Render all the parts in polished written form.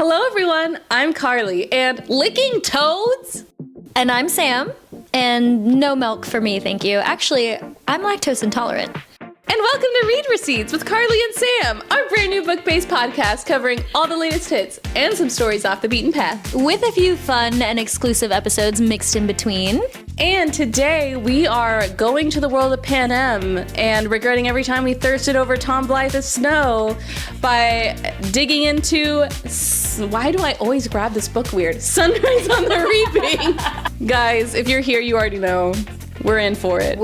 Hello everyone, I'm Carly, and licking toads? And I'm Sam, and no milk for me, thank you. Actually, I'm lactose intolerant. And welcome to Read Receipts with Carly and Sam, our brand new book-based podcast covering all the latest hits and some stories off the beaten path. With a few fun and exclusive episodes mixed in between. And today we are going to the world of Panem and regretting every time we thirsted over Tom Blythe's snow by digging into, why do I always grab this book weird? Sunrise on the Reaping. Guys, if you're here, you already know. We're in for it.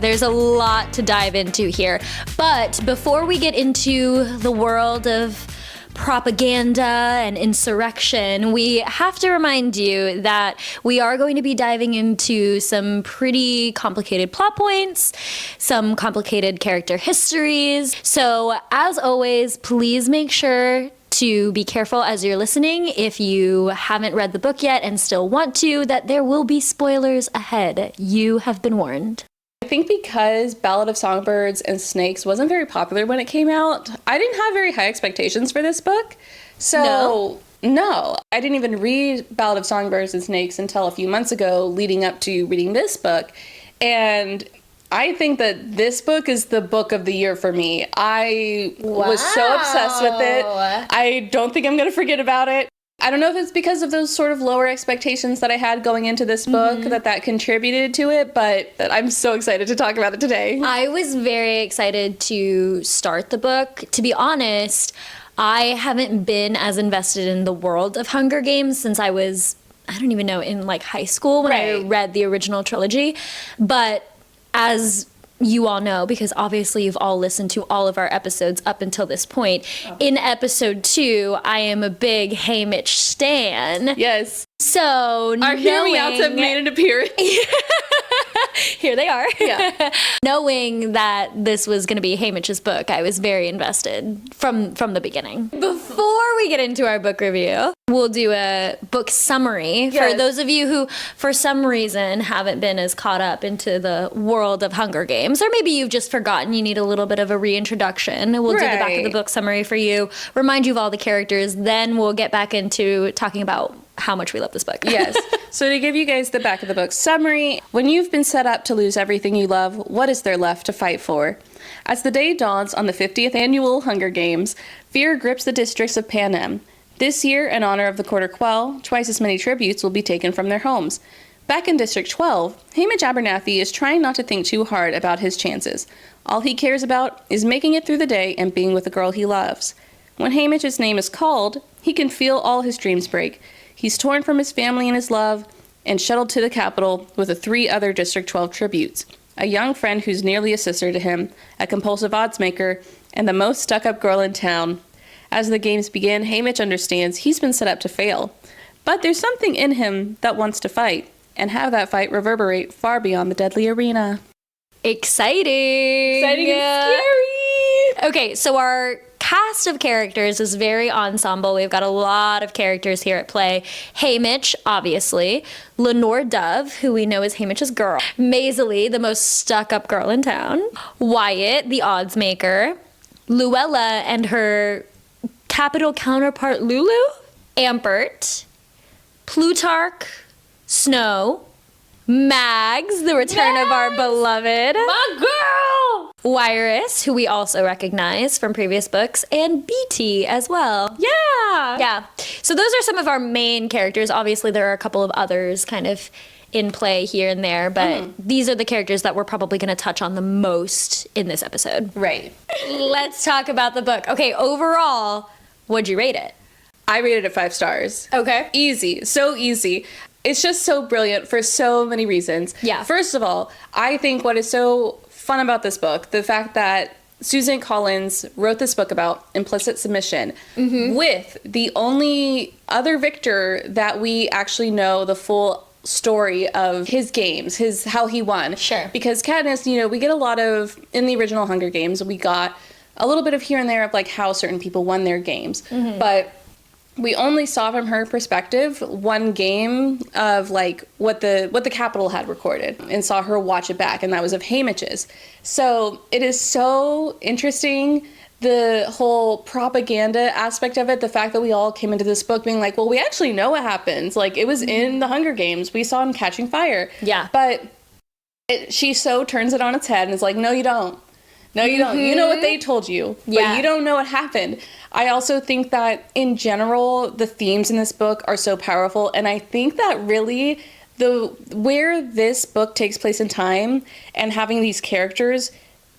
There's a lot to dive into here. But before we get into the world of propaganda and insurrection, we have to remind you that we are going to be diving into some pretty complicated plot points, some complicated character histories. So as always, please make sure to be careful as you're listening if you haven't read the book yet and still want to, that there will be spoilers ahead. You have been warned. I think because Ballad of Songbirds and Snakes wasn't very popular when it came out, I didn't have very high expectations for this book. So, no, I didn't even read Ballad of Songbirds and Snakes until a few months ago, leading up to reading this book. And I think that this book is the book of the year for me. I was so obsessed with it. I don't think I'm going to forget about it. I don't know if it's because of those sort of lower expectations that I had going into this book that contributed to it, but I'm so excited to talk about it today. I was very excited to start the book. To be honest, I haven't been as invested in the world of Hunger Games since I was, I don't even know, in like high school when I read the original trilogy. But as you all know, because obviously you've all listened to all of our episodes up until this point, in episode 2, I am a big Haymitch stan. Yes. So our Hear Me Outs have made an appearance. Here they are. Yeah. Knowing that this was going to be Haymitch's book, I was very invested from the beginning. Before we get into our book review, we'll do a book summary for those of you who, for some reason, haven't been as caught up into the world of Hunger Games, or maybe you've just forgotten you need a little bit of a reintroduction. We'll do the back of the book summary for you, remind you of all the characters, then we'll get back into talking about how much we love this book. Yes. So to give you guys the back of the book summary, when you've been set up to lose everything you love, what is there left to fight for? As the day dawns on the 50th annual Hunger Games, fear grips the districts of Panem. This year, in honor of the Quarter Quell, twice as many tributes will be taken from their homes. Back in District 12, Haymitch Abernathy is trying not to think too hard about his chances. All he cares about is making it through the day and being with the girl he loves. When Haymitch's name is called, he can feel all his dreams break. He's torn from his family and his love and shuttled to the capital with the 3 other District 12 tributes. A young friend who's nearly a sister to him, a compulsive oddsmaker, and the most stuck-up girl in town. As the games begin, Haymitch understands he's been set up to fail. But there's something in him that wants to fight, and have that fight reverberate far beyond the deadly arena. Exciting! Exciting and scary! Okay, so our cast of characters is very ensemble. We've got a lot of characters here at play. Haymitch, obviously. Lenore Dove, who we know is Haymitch's girl. Maisie, the most stuck-up girl in town. Wyatt, the odds maker. Luella and her capital counterpart Lulu. Ampert. Plutarch. Snow. Mags, the return of our beloved. My girl! Wyrus, who we also recognize from previous books, and Beatty as well. Yeah. So those are some of our main characters. Obviously, there are a couple of others kind of in play here and there, but these are the characters that we're probably going to touch on the most in this episode. Right. Let's talk about the book. Okay, overall, what'd you rate it? I rated it 5 stars. Okay. Easy. So easy. It's just so brilliant for so many reasons. Yeah. First of all, I think what is so fun about this book, the fact that Suzanne Collins wrote this book about implicit submission with the only other victor that we actually know the full story of his games, how he won. Sure. Because Katniss, we get a lot of, in the original Hunger Games, we got a little bit of here and there of like how certain people won their games. But we only saw from her perspective one game of like what the Capitol had recorded and saw her watch it back, and that was of Haymitch's. So it is so interesting the whole propaganda aspect of it, the fact that we all came into this book being like, well, we actually know what happens. Like, it was in the Hunger Games. We saw him catching fire. Yeah. But she so turns it on its head and is like, no, you don't. No, you don't. You know what they told you, but you don't know what happened. I also think that, in general, the themes in this book are so powerful, and I think that really where this book takes place in time and having these characters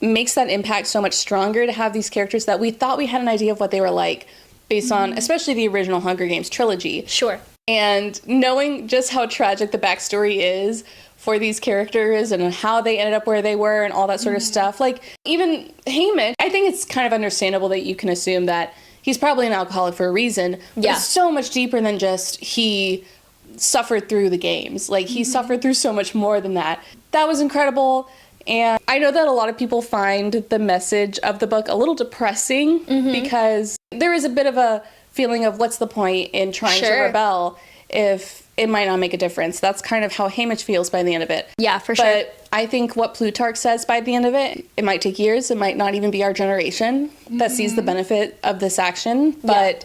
makes that impact so much stronger, to have these characters that we thought we had an idea of what they were like based on, especially the original Hunger Games trilogy. Sure. And knowing just how tragic the backstory is for these characters and how they ended up where they were and all that sort of stuff. Like, even Hamish, I think it's kind of understandable that you can assume that he's probably an alcoholic for a reason. But it's so much deeper than just he suffered through the games. Like, he suffered through so much more than that. That was incredible. And I know that a lot of people find the message of the book a little depressing because there is a bit of a feeling of what's the point in trying to rebel if it might not make a difference. That's kind of how Hamish feels by the end of it. Yeah, for sure. But I think what Plutarch says by the end of it, it might take years, it might not even be our generation that sees the benefit of this action, but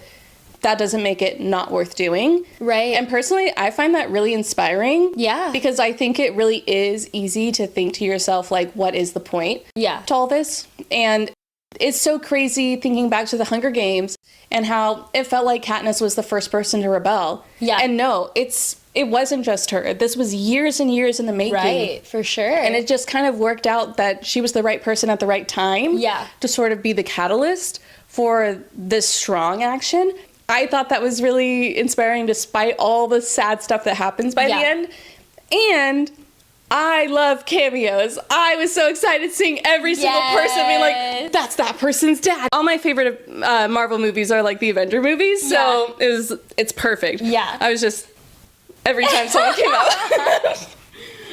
that doesn't make it not worth doing. Right. And personally, I find that really inspiring. Yeah. Because I think it really is easy to think to yourself, like, what is the point to all this? And it's so crazy thinking back to the Hunger Games and how it felt like Katniss was the first person to rebel. Yeah. And no, it wasn't just her. This was years and years in the making. Right, for sure. And it just kind of worked out that she was the right person at the right time to sort of be the catalyst for this strong action. I thought that was really inspiring despite all the sad stuff that happens by the end. And I love cameos. I was so excited seeing every single person being like, that's that person's dad. All my favorite Marvel movies are like the Avenger movies, so it's perfect. Yeah. I was just, every time someone came out,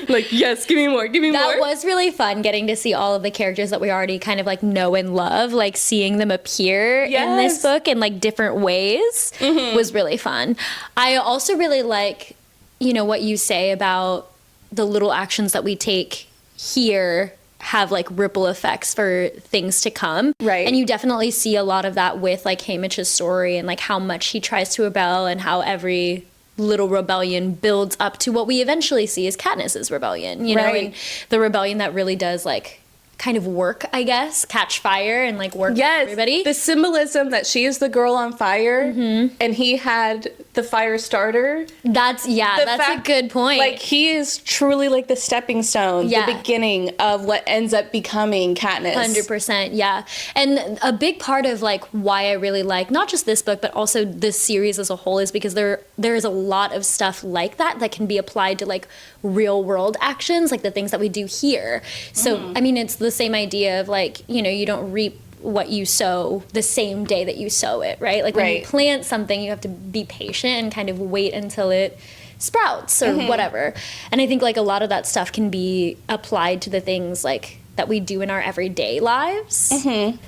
like, yes, give me more, give me more. That was really fun, getting to see all of the characters that we already kind of like know and love, like seeing them appear in this book in like different ways was really fun. I also really like, you know, what you say about the little actions that we take here have like ripple effects for things to come. Right. And you definitely see a lot of that with like Hamish's story and like how much he tries to rebel and how every little rebellion builds up to what we eventually see as Katniss's rebellion, you know, and the rebellion that really does like kind of work, I guess, catch fire and like work with everybody. The symbolism that she is the girl on fire and he had the fire starter. That's a good point. Like, he is truly like the stepping stone, the beginning of what ends up becoming Katniss. 100%, yeah. And a big part of like why I really like not just this book but also this series as a whole is because there is a lot of stuff like that can be applied to like real world actions, like the things that we do here. So I mean, it's the same idea of like, you know, you don't reap what you sow the same day that you sow it, right? Like when you plant something, you have to be patient and kind of wait until it sprouts or whatever. And I think like a lot of that stuff can be applied to the things like that we do in our everyday lives.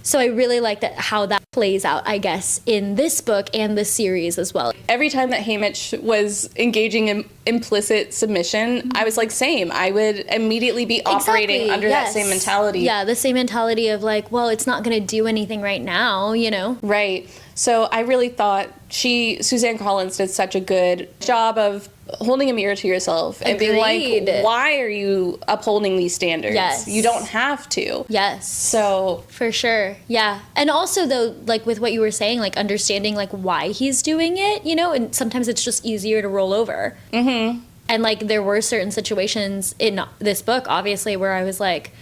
So I really like that how that plays out, I guess, in this book and the series as well. Every time that Hamish was engaging in implicit submission, I was like, same. I would immediately be operating under that same mentality. Yeah, the same mentality of like, well, it's not going to do anything right now, you know? Right. So I really thought Suzanne Collins did such a good job of holding a mirror to yourself and being like, why are you upholding these standards? Yes. You don't have to. Yes. So. For sure. Yeah. And also though, like with what you were saying, like understanding like why he's doing it, you know, and sometimes it's just easier to roll over. And like there were certain situations in this book, obviously, where I was like,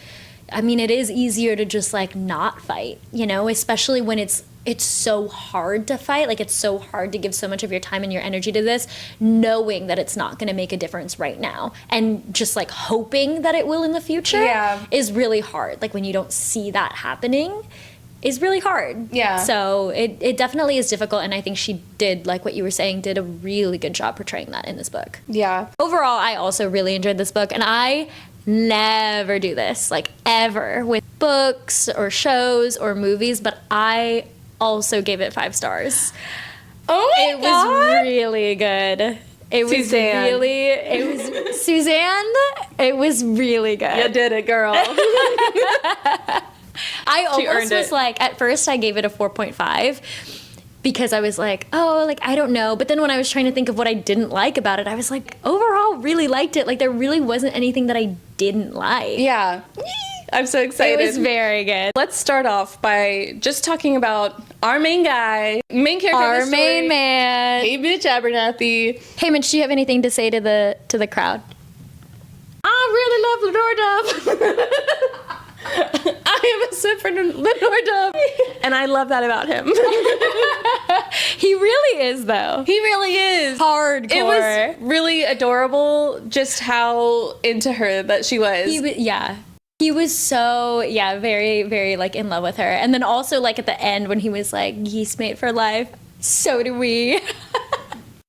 I mean, it is easier to just like not fight, you know, especially when it's so hard to fight. Like, it's so hard to give so much of your time and your energy to this, knowing that it's not going to make a difference right now. And just, like, hoping that it will in the future is really hard. Like, when you don't see that happening is really hard. Yeah. So it definitely is difficult. And I think she did, like what you were saying, did a really good job portraying that in this book. Yeah. Overall, I also really enjoyed this book. And I never do this, like, ever with books or shows or movies. But I also gave it 5 stars. Oh my God. It was really good. Suzanne, it was really good. You did it, girl. I She almost earned was it. like, at first I gave it a 4.5 because I was like, oh, like, I don't know. But then when I was trying to think of what I didn't like about it, I was like, overall, really liked it. Like, there really wasn't anything that I didn't like. Yeah. I'm so excited. It was very good. Let's start off by just talking about our main guy, main character of Our the story. main man. Hey, bitch, Abernathy. Hey, Mitch, do you have anything to say to the crowd? I really love Lenore Dove. I am a sip for Lenore Dove. And I love that about him. He really is, though. He really is. Hardcore. It was really adorable just how into her that she was. Yeah. He was so, very, very, like, in love with her. And then also, like, at the end when he was like, yeast mate for life, so do we.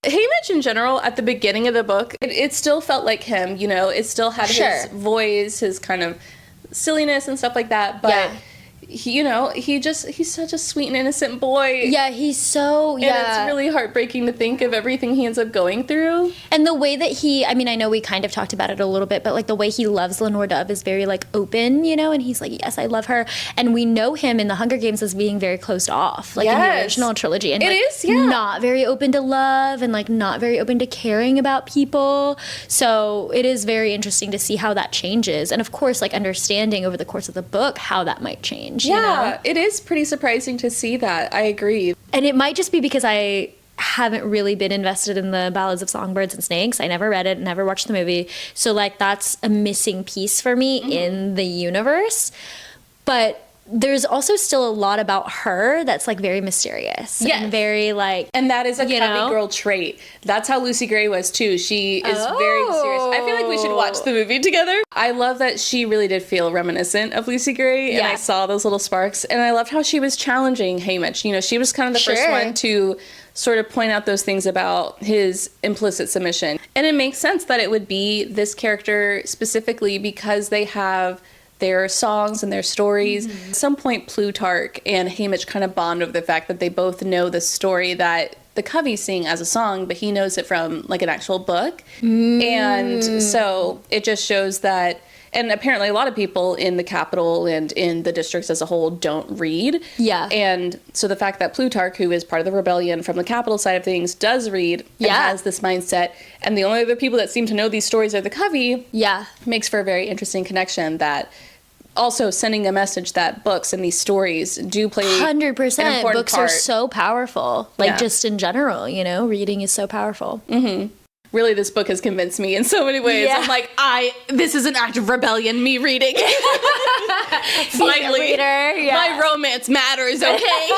Haymitch in general, at the beginning of the book, it still felt like him, you know? It still had his voice, his kind of silliness and stuff like that. But, he, you know, he's such a sweet and innocent boy. Yeah, he's so, And it's really heartbreaking to think of everything he ends up going through. And the way that I mean, I know we kind of talked about it a little bit, but like the way he loves Lenore Dove is very like open, you know, and he's like, yes, I love her. And we know him in the Hunger Games as being very closed off, like in the original trilogy. And not very open to love and like not very open to caring about people. So it is very interesting to see how that changes. And of course, like understanding over the course of the book how that might change. Yeah, you know? It is pretty surprising to see that. I agree. And it might just be because I haven't really been invested in the Ballads of Songbirds and Snakes. I never read it, never watched the movie. So, like, that's a missing piece for me in the universe. But there's also still a lot about her that's, like, very mysterious. Yes. And very, like... And that is a you cubby know? girl trait. That's how Lucy Gray was, too. She is very mysterious. I feel like we should watch the movie together. I love that she really did feel reminiscent of Lucy Gray, and I saw those little sparks. And I loved how she was challenging Haymitch. You know, she was kind of the first one to sort of point out those things about his implicit submission. And it makes sense that it would be this character specifically because they have their songs and their stories. At some point, Plutarch and Haymitch kind of bond over the fact that they both know the story that the Coveys sing as a song, but he knows it from like an actual book. And so it just shows that, and apparently a lot of people in the capital and in the districts as a whole don't read. Yeah. And so the fact that Plutarch, who is part of the rebellion from the capital side of things, does read and has this mindset, and the only other people that seem to know these stories are the Covey, makes for a very interesting connection that also sending a message that books and these stories do play 100%. an important Books part. are so powerful. Like, just in general, you know, reading is so powerful. Really, this book has convinced me in so many ways. Yeah. I'm like, this is an act of rebellion, me reading. Finally, my romance matters, okay?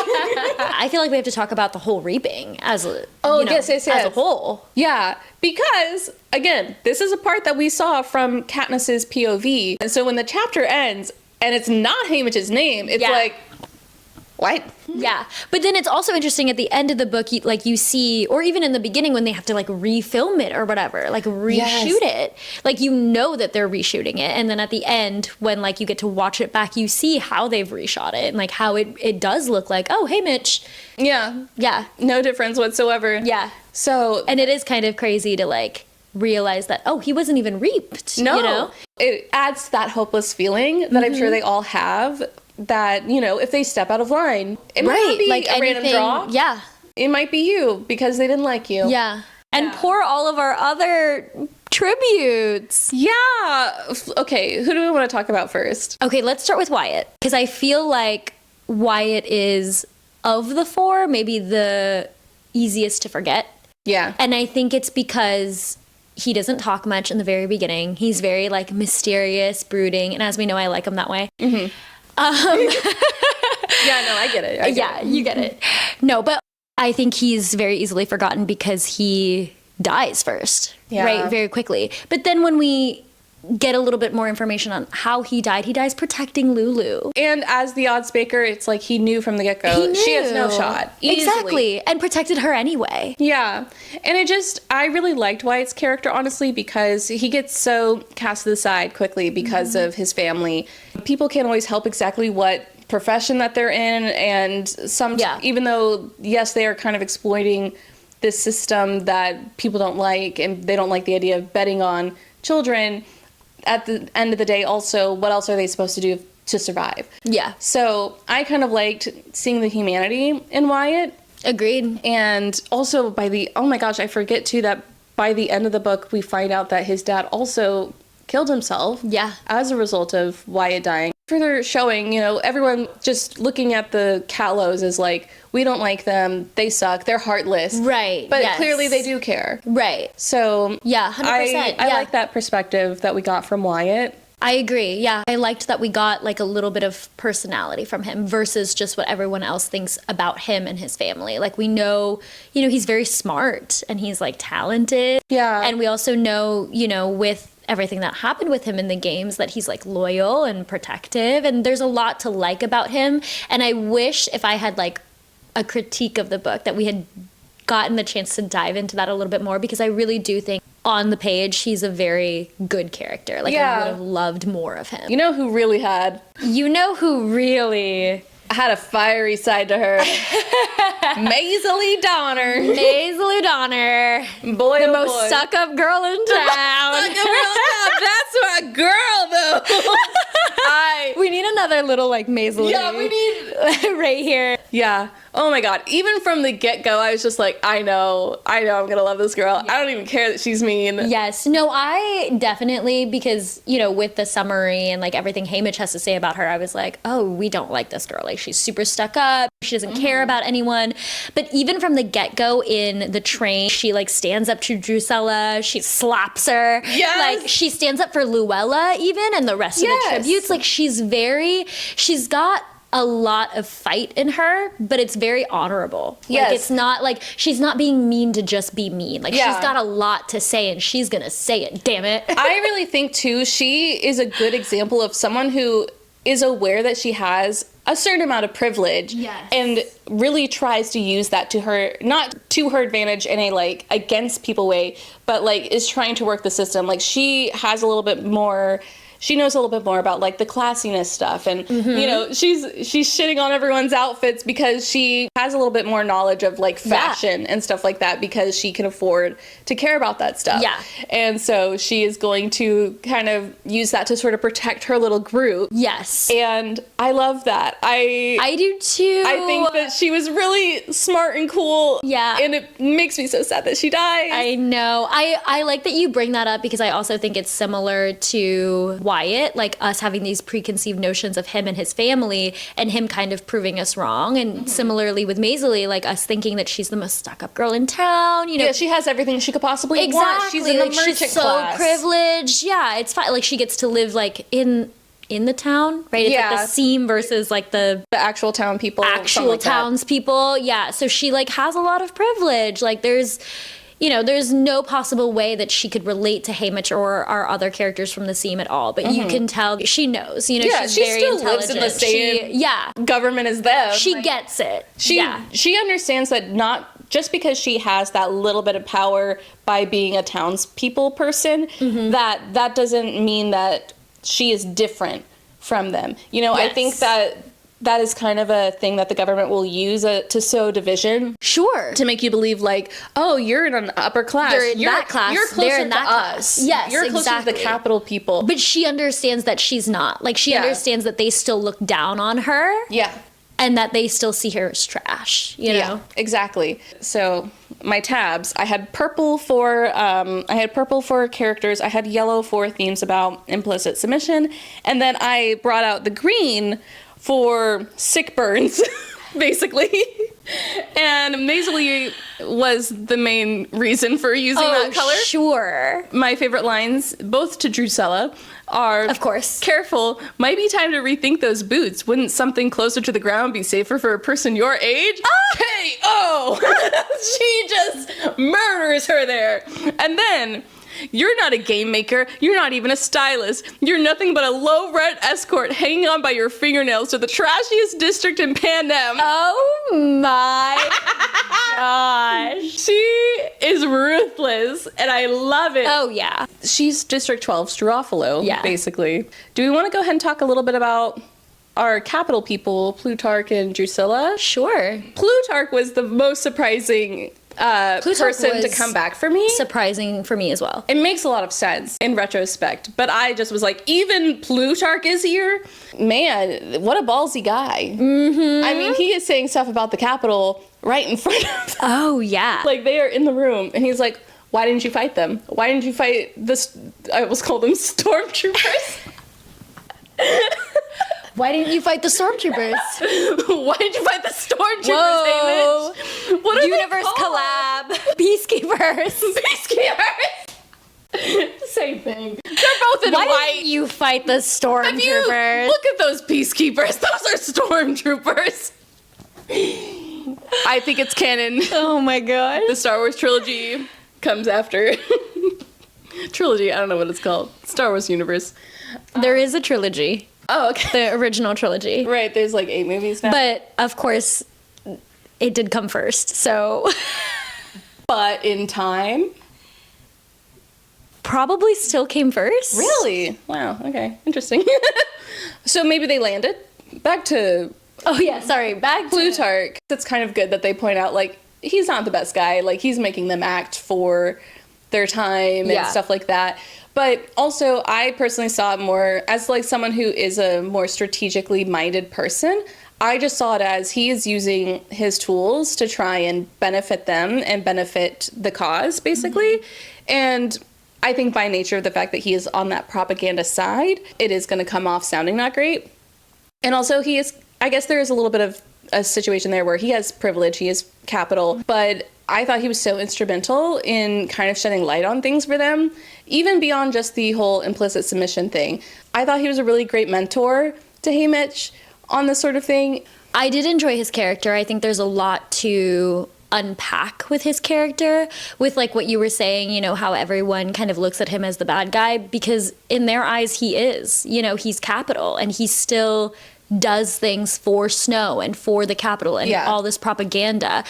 I feel like we have to talk about the whole reaping as a, yes. as a whole. Yeah, because, again, this is a part that we saw from Katniss's POV. And so when the chapter ends, and it's not Haymitch's name, it's like, what? Yeah, but then it's also interesting at the end of the book, you see, or even in the beginning when they have to like refilm it or whatever, like reshoot it, like you know that they're reshooting it, and then at the end when like you get to watch it back, you see how they've reshot it and like how it does look like, oh hey Mitch, no difference whatsoever. So, and it is kind of crazy to like realize that, oh, he wasn't even reaped. No, you know? It adds that hopeless feeling that I'm sure they all have. That, you know, if they step out of line, it might not be like a random draw. Yeah. It might be you because they didn't like you. Yeah. And pour all of our other tributes. Yeah. Okay, who do we want to talk about first? Okay, let's start with Wyatt. Because I feel like Wyatt is, of the four, maybe the easiest to forget. Yeah. And I think it's because he doesn't talk much in the very beginning. He's very, like, mysterious, brooding. And as we know, I like him that way. Yeah, no, I get it. You get it. No, but I think he's very easily forgotten because he dies first, right? Very quickly. But then when we get a little bit more information on how he dies protecting Lulu. And as the odds baker, it's like he knew from the get-go. She has no shot. Easily. Exactly. And protected her anyway. Yeah. And I really liked Wyatt's character, honestly, because he gets so cast to the side quickly because of his family. People can't always help exactly what profession that they're in, and even though, yes, they are kind of exploiting this system that people don't like, and they don't like the idea of betting on children, at the end of the day, also, what else are they supposed to do to survive. Yeah. So I kind of liked seeing the humanity in Wyatt. Agreed. And also oh my gosh, I forget too that by the end of the book, we find out that his dad also killed himself. Yeah. As a result of Wyatt dying. Further showing, everyone just looking at the Callows is like, we don't like them, they suck, they're heartless. Right. But yes. clearly they do care. Right. So yeah, 100%. I like that perspective that we got from Wyatt. I agree. Yeah. I liked that we got like a little bit of personality from him versus just what everyone else thinks about him and his family. Like we know, he's very smart and he's like talented. Yeah. And we also know, with everything that happened with him in the games that he's like loyal and protective, and there's a lot to like about him. And I wish if I had like a critique of the book that we had gotten the chance to dive into that a little bit more, because I really do think on the page he's a very good character. Like I would have loved more of him. You know who really had a fiery side to her? Maisie Donner. Maisie Donner. Boy, the most stuck-up girl in town. That's my girl, though. We need another little, like, Maisie. Yeah, we need... right here. Yeah. Oh, my God. Even from the get-go, I was just like, I know I'm going to love this girl. Yeah. I don't even care that she's mean. Yes. No, I definitely, because, with the summary and, like, everything Haymitch has to say about her, I was like, oh, we don't like this girl. Like, she's super stuck up. She doesn't care about anyone. But even from the get-go in the train, she, like, stands up to Drusilla. She slaps her. Yes. Like, she stands up for Luella, even, and the rest of the tributes. Like, she's got a lot of fight in her, but it's very honorable. Yes. Like, it's not like she's not being mean to just be mean. Like, she's got a lot to say, and she's gonna say it, damn it. I really think, too, she is a good example of someone who is aware that she has a certain amount of privilege and really tries to use that to her, not to her advantage in a, like, against people way, but, like, is trying to work the system. Like, she has a little bit more... She knows a little bit more about, like, the classiness stuff. And, she's shitting on everyone's outfits because she has a little bit more knowledge of, like, fashion and stuff like that because she can afford to care about that stuff. Yeah. And so she is going to kind of use that to sort of protect her little group. Yes. And I love that. I do, too. I think that she was really smart and cool. Yeah. And it makes me so sad that she died. I know. I like that you bring that up because I also think it's similar to Wyatt, like us having these preconceived notions of him and his family and him kind of proving us wrong. And similarly with Maisie, like us thinking that she's the most stuck-up girl in town. Yeah, she has everything she could possibly want. She's in the merchant she's class. So privileged. Yeah, it's fine. Like she gets to live like in the town, right? It's like the seam versus like the actual town people. Actual townspeople. Yeah. So she like has a lot of privilege. Like there's no possible way that she could relate to Haymitch or our other characters from the seam at all. But you can tell she knows. She's very still intelligent. lives in the same government as them. She gets it. She understands that not just because she has that little bit of power by being a townspeople person, that doesn't mean that she is different from them. I think that is kind of a thing that the government will use to sow division. Sure. To make you believe, like, oh, you're in an upper class. You're in that class. You're closer They're in that to us. Class. Yes, you're closer to the capital people. But she understands that she's not. Like, she understands that they still look down on her. Yeah. And that they still see her as trash, Yeah, exactly. So my tabs, I had purple for characters, I had yellow for themes about implicit submission, and then I brought out the green for sick burns, basically. And Maisie was the main reason for using that color. Sure. My favorite lines, both to Drusilla, are, of course, careful, might be time to rethink those boots. Wouldn't something closer to the ground be safer for a person your age? K.O. She just murders her there. And then, you're not a game maker. You're not even a stylist. You're nothing but a low-rent escort hanging on by your fingernails to the trashiest district in Panem. Oh my gosh. She is ruthless, and I love it. Oh, yeah. She's District 12 Struffalo, basically. Do we want to go ahead and talk a little bit about our capital people, Plutarch and Drusilla? Sure. Plutarch was the most surprising person to was come back for me. Surprising for me as well. It makes a lot of sense in retrospect, but I just was like, even Plutarch is here? Man, what a ballsy guy. Mm-hmm. I mean, he is saying stuff about the Capitol right in front of them. Oh, yeah. Like, they are in the room, and he's like, why didn't you fight them? Why didn't you fight this? I almost called them stormtroopers. Why didn't you fight the stormtroopers? Why did you fight the stormtroopers, Whoa. David? What are Universe collab. Peacekeepers. Peacekeepers. Same thing. They're both in Why white. didn't you fight the stormtroopers? If you look at those peacekeepers, those are stormtroopers. I think it's canon. Oh my god. The Star Wars trilogy comes after. Trilogy, I don't know what it's called. Star Wars universe. There is a trilogy. Oh, okay. The original trilogy. Right, there's like 8 movies now. But, of course, it did come first, so... But in time? Probably still came first. Really? Wow, okay. Interesting. So maybe they landed. Back to... Oh, yeah, sorry. Back to... Plutarch. It's kind of good that they point out, like, he's not the best guy. Like, he's making them act for their time and stuff like that. But also, I personally saw it more as, like, someone who is a more strategically minded person. I just saw it as he is using his tools to try and benefit them and benefit the cause, basically. Mm-hmm. And I think by nature of the fact that he is on that propaganda side, it is going to come off sounding not great. And also, he is, I guess there is a little bit of a situation there where he has privilege, he has capital, but I thought he was so instrumental in kind of shedding light on things for them, even beyond just the whole implicit submission thing. I thought he was a really great mentor to Haymitch on this sort of thing. I did enjoy his character. I think there's a lot to unpack with his character, with like what you were saying, you know, how everyone kind of looks at him as the bad guy, because in their eyes he is, you know, he's capital and he still does things for Snow and for the Capitol and all this propaganda.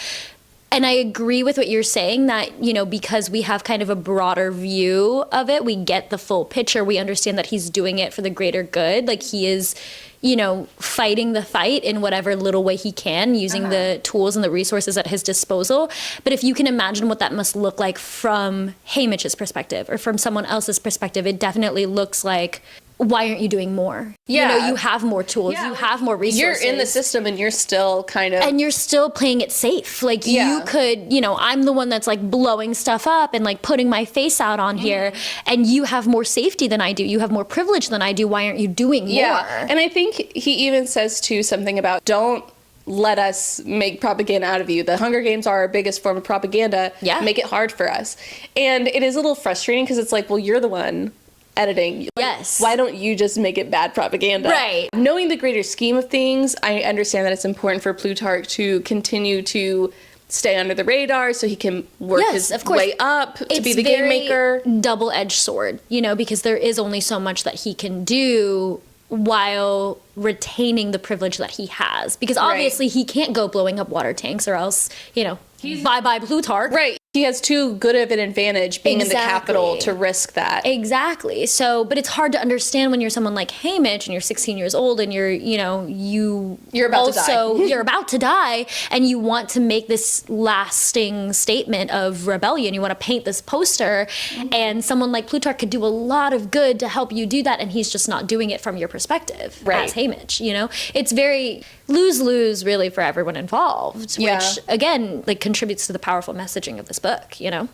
And I agree with what you're saying that, you know, because we have kind of a broader view of it, we get the full picture. We understand that he's doing it for the greater good. Like he is, you know, fighting the fight in whatever little way he can, using the tools and the resources at his disposal. But if you can imagine what that must look like from Haymitch's perspective or from someone else's perspective, it definitely looks like, why aren't you doing more? Yeah. You know, you have more tools, you have more resources. You're in the system and you're still kind of... And you're still playing it safe. Like, you could, you know, I'm the one that's, like, blowing stuff up and, like, putting my face out on here, and you have more safety than I do. You have more privilege than I do. Why aren't you doing more? Yeah, and I think he even says, too, something about, don't let us make propaganda out of you. The Hunger Games are our biggest form of propaganda. Yeah. Make it hard for us. And it is a little frustrating because it's like, well, you're the one editing. Yes. Why don't you just make it bad propaganda? Right. Knowing the greater scheme of things, I understand that it's important for Plutarch to continue to stay under the radar so he can work his way up to be the game maker. Double-edged sword, you know, because there is only so much that he can do while retaining the privilege that he has. Because obviously he can't go blowing up water tanks or else, you know, bye-bye Plutarch. Right. He has too good of an advantage being in the Capitol to risk that. Exactly. So, but it's hard to understand when you're someone like Haymitch and you're 16 years old and you're, you know, you're about to die. You're about to die and you want to make this lasting statement of rebellion. You want to paint this poster and someone like Plutarch could do a lot of good to help you do that, and he's just not doing it from your perspective as Haymitch, you know? It's very lose-lose really for everyone involved, which again, like, contributes to the powerful messaging of this book, you know?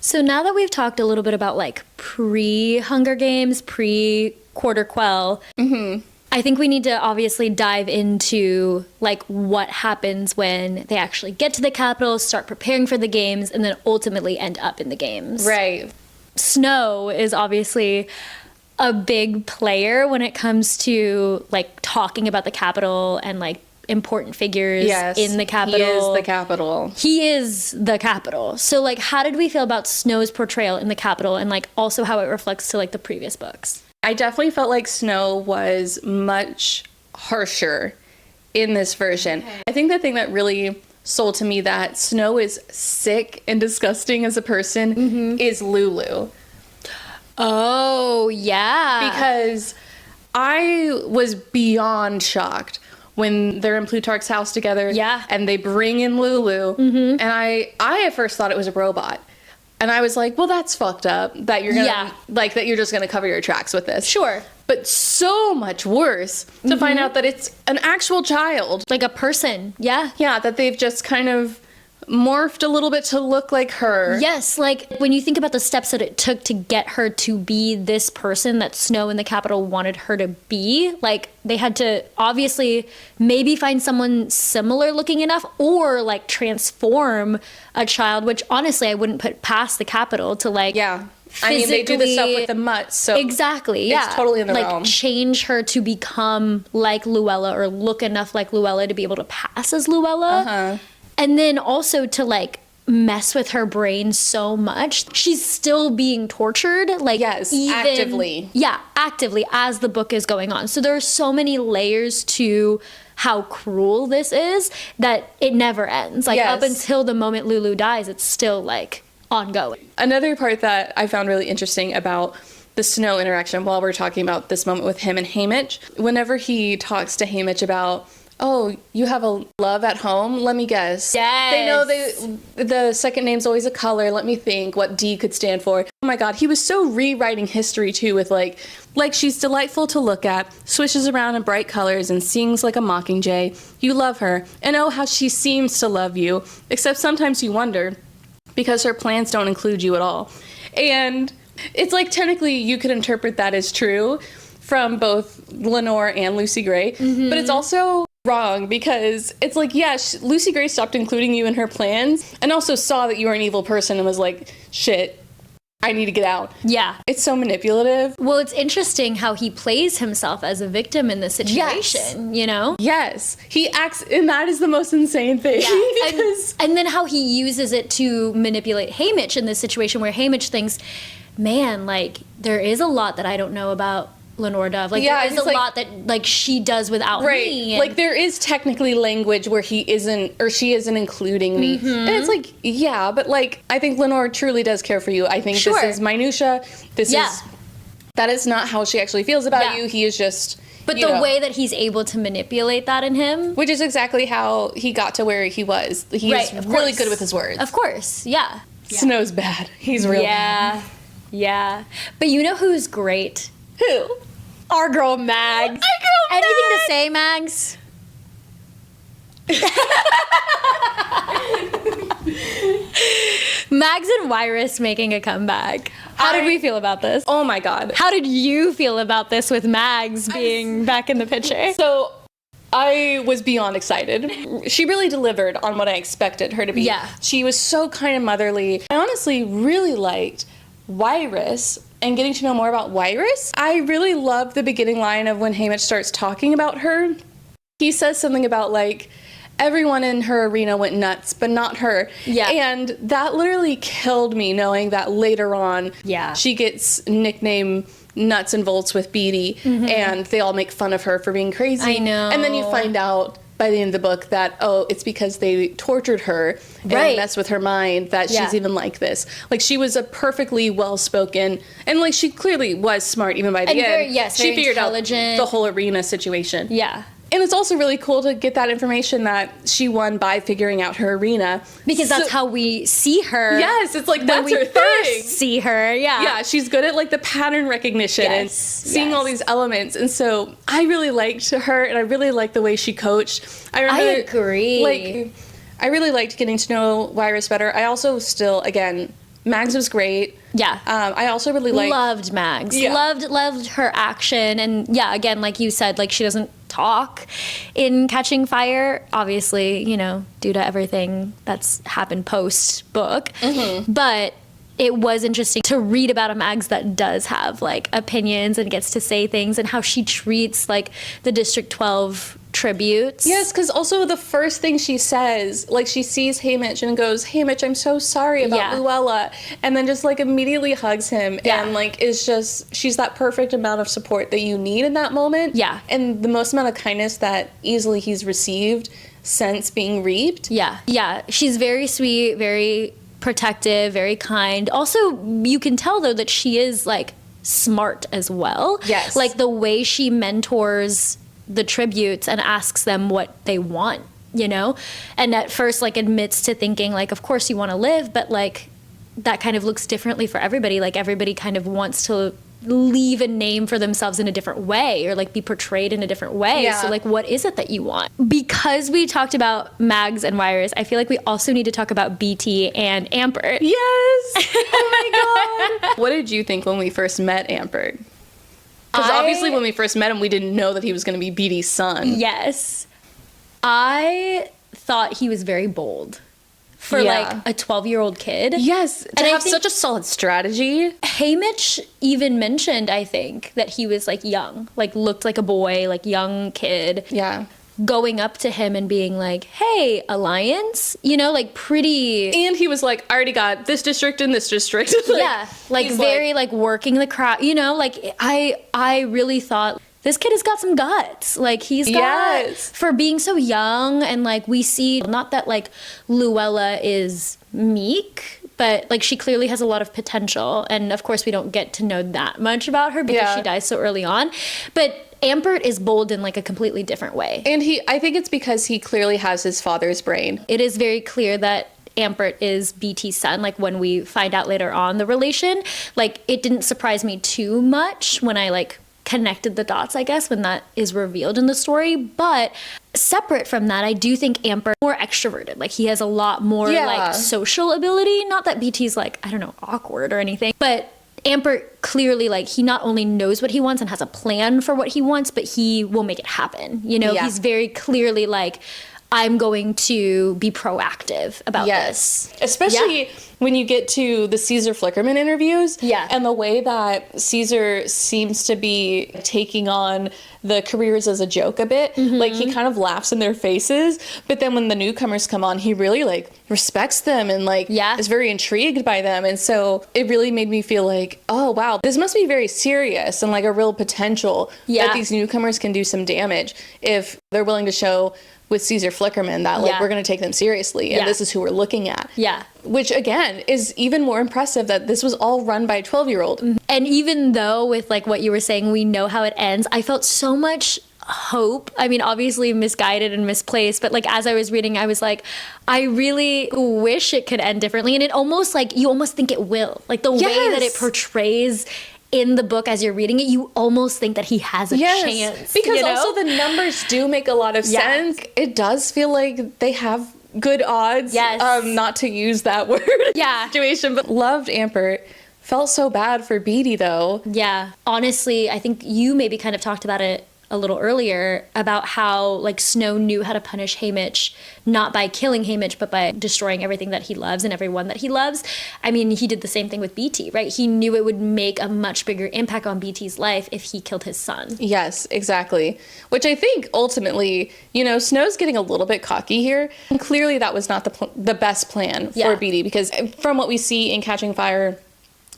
So now that we've talked a little bit about like pre-Hunger Games, pre-Quarter Quell, I think we need to obviously dive into like what happens when they actually get to the Capitol, start preparing for the games, and then ultimately end up in the games. Right. Snow is obviously a big player when it comes to like talking about the Capitol and like important figures in the Capitol. He is the Capitol. He is the Capitol. So like, how did we feel about Snow's portrayal in the Capitol, and like also how it reflects to like the previous books? I definitely felt like Snow was much harsher in this version. I think the thing that really sold to me that Snow is sick and disgusting as a person is Lulu. Oh, yeah. Because I was beyond shocked when they're in Plutarch's house together. Yeah. And they bring in Lulu. And I at first thought it was a robot. And I was like, well, that's fucked up that you're gonna like that you're just gonna cover your tracks with this. Sure. But so much worse to find out that it's an actual child. Like a person. Yeah. Yeah, that they've just kind of morphed a little bit to look like her. Yes, like when you think about the steps that it took to get her to be this person that Snow in the Capitol wanted her to be, like they had to obviously maybe find someone similar looking enough or like transform a child, which honestly I wouldn't put past the Capitol to like I mean, they do this stuff with the mutts, so exactly, yeah, it's totally in the like realm. change her to become like Luella or look enough like Luella to be able to pass as Luella. And then also to like mess with her brain so much. She's still being tortured. Like actively. Yeah, actively as the book is going on. So there are so many layers to how cruel this is that it never ends. Like up until the moment Lulu dies, it's still like ongoing. Another part that I found really interesting about the Snow interaction while we're talking about this moment with him and Haymitch, whenever he talks to Haymitch about, oh, you have a love at home? Let me guess. Yes. They know the second name's always a color. Let me think what D could stand for. Oh my God, he was so rewriting history too with like she's delightful to look at, swishes around in bright colors and sings like a mockingjay. You love her, and oh, how she seems to love you, except sometimes you wonder because her plans don't include you at all. And it's like technically you could interpret that as true from both Lenore and Lucy Gray, but it's also wrong because it's like, Lucy Gray stopped including you in her plans and also saw that you were an evil person and was like, shit, I need to get out. Yeah. It's so manipulative. Well, it's interesting how he plays himself as a victim in this situation, you know? Yes. He acts, and that is the most insane thing. Yeah. Because and then how he uses it to manipulate Haymitch in this situation where Haymitch thinks, man, like, there is a lot that I don't know about Lenore Dove. Like, there is a lot that, like, she does without me. Like, there is technically language where he isn't, or she isn't including me. And it's like, yeah, but, like, I think Lenore truly does care for you. I think this is minutia. That is not how she actually feels about you. He is just... But the way that he's able to manipulate that in him... Which is exactly how he got to where he was. He's really good with his words. Of course, yeah. Snow's bad. He's real bad. Yeah. But you know who's great? Who? Our girl Mags. Anything to say, Mags? Mags and Wyrus making a comeback. How did we feel about this? Oh my God. How did you feel about this with Mags being back in the picture? So I was beyond excited. She really delivered on what I expected her to be. Yeah. She was so kind of motherly. I honestly really liked Wyrus and getting to know more about Wyrus. I really loved the beginning line of when Haymitch starts talking about her. He says something about, like, everyone in her arena went nuts, but not her. Yeah. And that literally killed me, knowing that later on she gets nicknamed Nuts and Bolts with Beatty, and they all make fun of her for being crazy. I know. And then you find out by the end of the book that, oh, it's because they tortured her and messed with her mind that she's even like this. Like, she was a perfectly well-spoken, and, like, she clearly was smart even by the end. She figured out the whole arena situation. Yeah. And it's also really cool to get that information that she won by figuring out her arena. Because that's how we see her. Yes, it's like that's her thing. See her, Yeah, she's good at, like, the pattern recognition and seeing all these elements. And so I really liked her, and I really liked the way she coached. I agree. Like, I really liked getting to know Wyrus better. I also still, again, Mags was great. Yeah. I also really loved Mags. Yeah. Loved her action. And yeah, again, like you said, like, she doesn't talk in Catching Fire, obviously, you know, due to everything that's happened post book. But it was interesting to read about a Mags that does have, like, opinions and gets to say things, and how she treats, like, the District 12 tributes. Yes, because also the first thing she says, like, she sees Haymitch and goes, Haymitch, I'm so sorry about Luella, and then just, like, immediately hugs him and, like, is just, she's that perfect amount of support that you need in that moment. Yeah. And the most amount of kindness that easily he's received since being reaped. Yeah, she's very sweet, very protective, very kind. Also, you can tell, though, that she is, like, smart as well. Yes. Like, the way she mentors the tributes and asks them what they want, you know? And at first, like, admits to thinking, like, of course you want to live, but, like, that kind of looks differently for everybody. Like, everybody kind of wants to leave a name for themselves in a different way, or like be portrayed in a different way. Yeah. So like, what is it that you want? Because we talked about Mags and Wires, I feel like we also need to talk about BT and Ampert. Yes. Oh my God. What did you think when we first met Ampert? Because obviously when we first met him, we didn't know that he was going to be BT's son. Yes. I thought he was very bold for like a 12-year-old kid. Yes, to have such a solid strategy. Haymitch even mentioned, I think, that he was like young, like looked like a boy, like young kid. Yeah. Going up to him and being like, hey, Alliance, you know, like pretty. And he was like, I already got this district and this district. Like, yeah, like very like working the crowd, you know, like I really thought, this kid has got some guts. Like, he's got, for being so young, and like we see, not that like Luella is meek, but like she clearly has a lot of potential. And of course we don't get to know that much about her because she dies so early on. But Ampert is bold in like a completely different way. And I think it's because he clearly has his father's brain. It is very clear that Ampert is BT's son. Like, when we find out later on the relation, like, it didn't surprise me too much when I like connected the dots, I guess, when that is revealed in the story. But separate from that, I do think Ampert more extroverted. Like, he has a lot more like social ability. Not that BT's like, I don't know, awkward or anything, but Ampert clearly, like, he not only knows what he wants and has a plan for what he wants, but he will make it happen. You know, he's very clearly like, I'm going to be proactive about this. Especially when you get to the Caesar Flickerman interviews. Yeah. And the way that Caesar seems to be taking on the careers as a joke a bit. Mm-hmm. Like, he kind of laughs in their faces. But then when the newcomers come on, he really, like, respects them and, like, is very intrigued by them. And so it really made me feel like, oh, wow, this must be very serious and, like, a real potential that these newcomers can do some damage if they're willing to show with Caesar Flickerman that, like, we're going to take them seriously and this is who we're looking at. Yeah. Which, again, is even more impressive that this was all run by a 12-year-old. Mm-hmm. And even though with, like, what you were saying, we know how it ends, I felt so much hope. I mean, obviously misguided and misplaced, but, like, as I was reading, I was like, I really wish it could end differently. And it almost, like, you almost think it will. Like, the way that it portrays in the book as you're reading it, you almost think that he has a chance. Because also the numbers do make a lot of sense. It does feel like they have good odds. Not to use that word situation, but loved Ampert. Felt so bad for Beatty, though. Yeah. Honestly, I think you maybe kind of talked about it a little earlier about how, like, Snow knew how to punish Haymitch, not by killing Haymitch, but by destroying everything that he loves and everyone that he loves. I mean, he did the same thing with BT, right? He knew it would make a much bigger impact on BT's life if he killed his son. Yes, exactly. Which I think ultimately, you know, Snow's getting a little bit cocky here. And clearly that was not the best plan for BT, because from what we see in Catching Fire,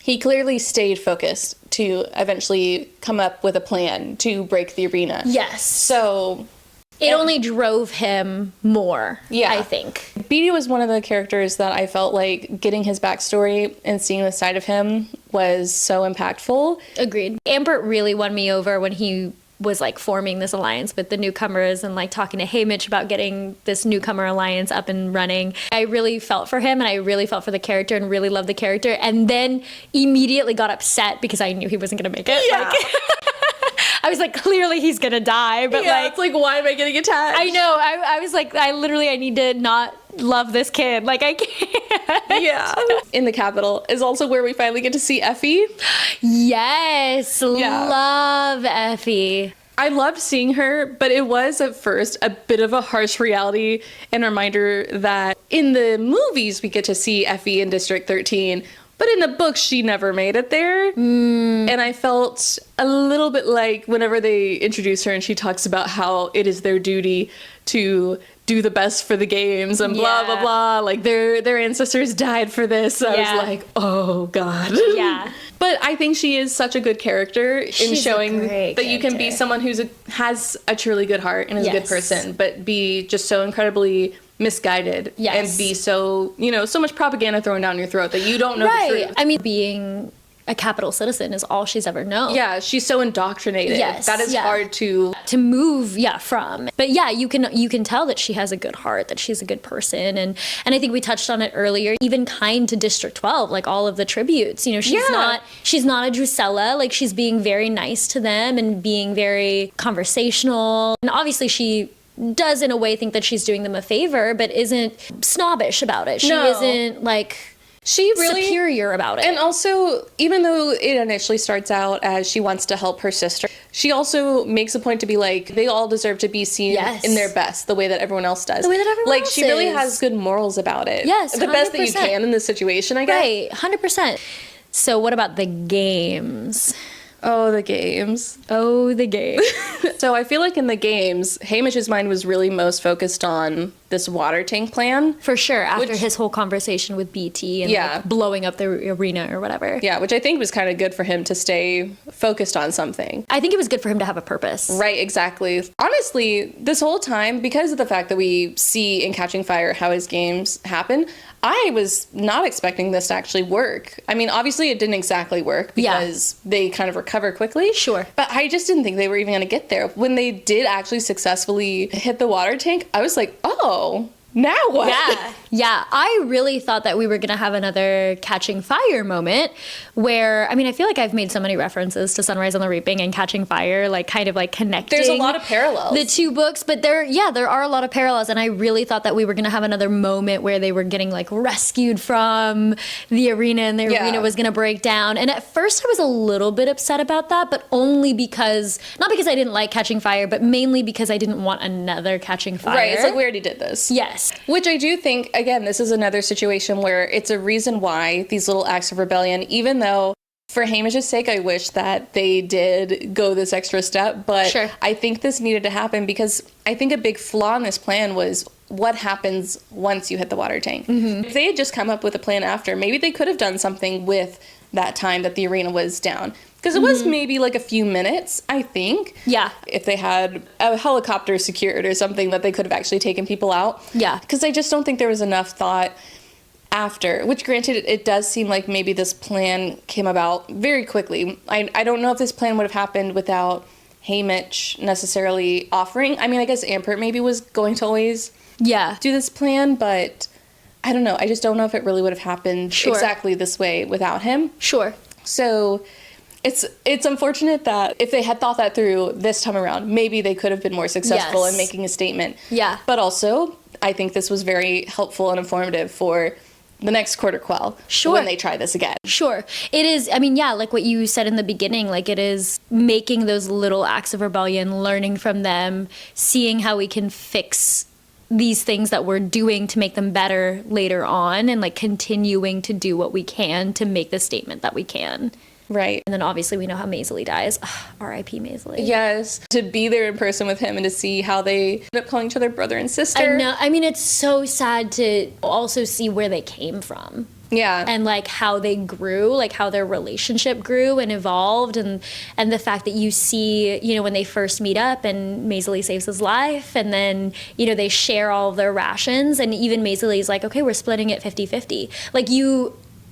he clearly stayed focused to eventually come up with a plan to break the arena. Yes. So it only drove him more, I think. Beatty was one of the characters that I felt like getting his backstory and seeing the side of him was so impactful. Agreed. Ampert really won me over when he was, like, forming this alliance with the newcomers and, like, talking to Haymitch about getting this newcomer alliance up and running. I really felt for him, and I really felt for the character and really loved the character, and then immediately got upset because I knew he wasn't going to make it. Yeah. Like, I was like, clearly he's going to die, but like... it's like, why am I getting attached? I know. I was like, I need to not love this kid. Like, I can't. Yeah. In the Capitol is also where we finally get to see Effie. Yes. Love Effie. I loved seeing her, but it was at first a bit of a harsh reality and reminder that in the movies we get to see Effie in District 13, but in the books she never made it there. And I felt a little bit like whenever they introduce her and she talks about how it is their duty to do the best for the games and blah, blah, blah. Like, their ancestors died for this. So I was like, oh, God. Yeah. But I think she is such a good character in showing that you can be someone who has a truly good heart and is a good person, but be just so incredibly misguided and be so, you know, so much propaganda thrown down your throat that you don't know the truth. I mean, being a capital citizen is all she's ever known. Yeah, she's so indoctrinated. Yes, That is hard to move from. But yeah, you can tell that she has a good heart, that she's a good person, and I think we touched on it earlier, even kind to District 12, like all of the tributes. You know, she's not a Drusilla, like she's being very nice to them and being very conversational. And obviously she does in a way think that she's doing them a favor, but isn't snobbish about it. She isn't like she really superior about it. And also, even though it initially starts out as she wants to help her sister, she also makes a point to be like, they all deserve to be seen in their best, the way that everyone else does. The way that everyone else she really has good morals about it. Yes, 100%. The best that you can in this situation, I guess. Right, 100%. So what about the games? Oh, the games. Oh, the games. So I feel like in the games, Hamish's mind was really most focused on this water tank plan. For sure, after his whole conversation with BT and like blowing up the arena or whatever. Yeah, which I think was kind of good for him to stay focused on something. I think it was good for him to have a purpose. Right, exactly. Honestly, this whole time, because of the fact that we see in Catching Fire how his games happen, I was not expecting this to actually work. I mean, obviously it didn't exactly work because they kind of recover quickly. Sure. But I just didn't think they were even going to get there. When they did actually successfully hit the water tank, I was like, oh, now what? Yeah. I really thought that we were going to have another Catching Fire moment where, I mean, I feel like I've made so many references to Sunrise on the Reaping and Catching Fire, like kind of like connecting. There's a lot of parallels. The two books, but there are a lot of parallels. And I really thought that we were going to have another moment where they were getting like rescued from the arena and the arena was going to break down. And at first I was a little bit upset about that, but only because, not because I didn't like Catching Fire, but mainly because I didn't want another Catching Fire. Right, it's like we already did this. Yes. Which I do think, again, this is another situation where it's a reason why these little acts of rebellion, even though for Hamish's sake, I wish that they did go this extra step, but I think this needed to happen because I think a big flaw in this plan was what happens once you hit the water tank. Mm-hmm. If they had just come up with a plan after, maybe they could have done something with that time that the arena was down. Because it was maybe like a few minutes, I think. Yeah. If they had a helicopter secured or something that they could have actually taken people out. Yeah. Because I just don't think there was enough thought after. Which, granted, it does seem like maybe this plan came about very quickly. I don't know if this plan would have happened without Haymitch necessarily offering. I mean, I guess Ampert maybe was going to always do this plan, but I don't know. I just don't know if it really would have happened exactly this way without him. Sure. So it's unfortunate that if they had thought that through this time around, maybe they could have been more successful in making a statement. Yeah. But also, I think this was very helpful and informative for the next Quarter Quell when they try this again. Sure. It is, I mean, like what you said in the beginning, like it is making those little acts of rebellion, learning from them, seeing how we can fix these things that we're doing to make them better later on, and like continuing to do what we can to make the statement that we can. Right. And then obviously we know how Maisley dies. R.I.P. Maisley. Yes. To be there in person with him and to see how they end up calling each other brother and sister. I know. I mean, it's so sad to also see where they came from. Yeah. And like how they grew, like how their relationship grew and evolved, and the fact that you see, you know, when they first meet up and Maisley saves his life, and then, you know, they share all of their rations, and even Maisley's like, okay, we're splitting it 50-50. Like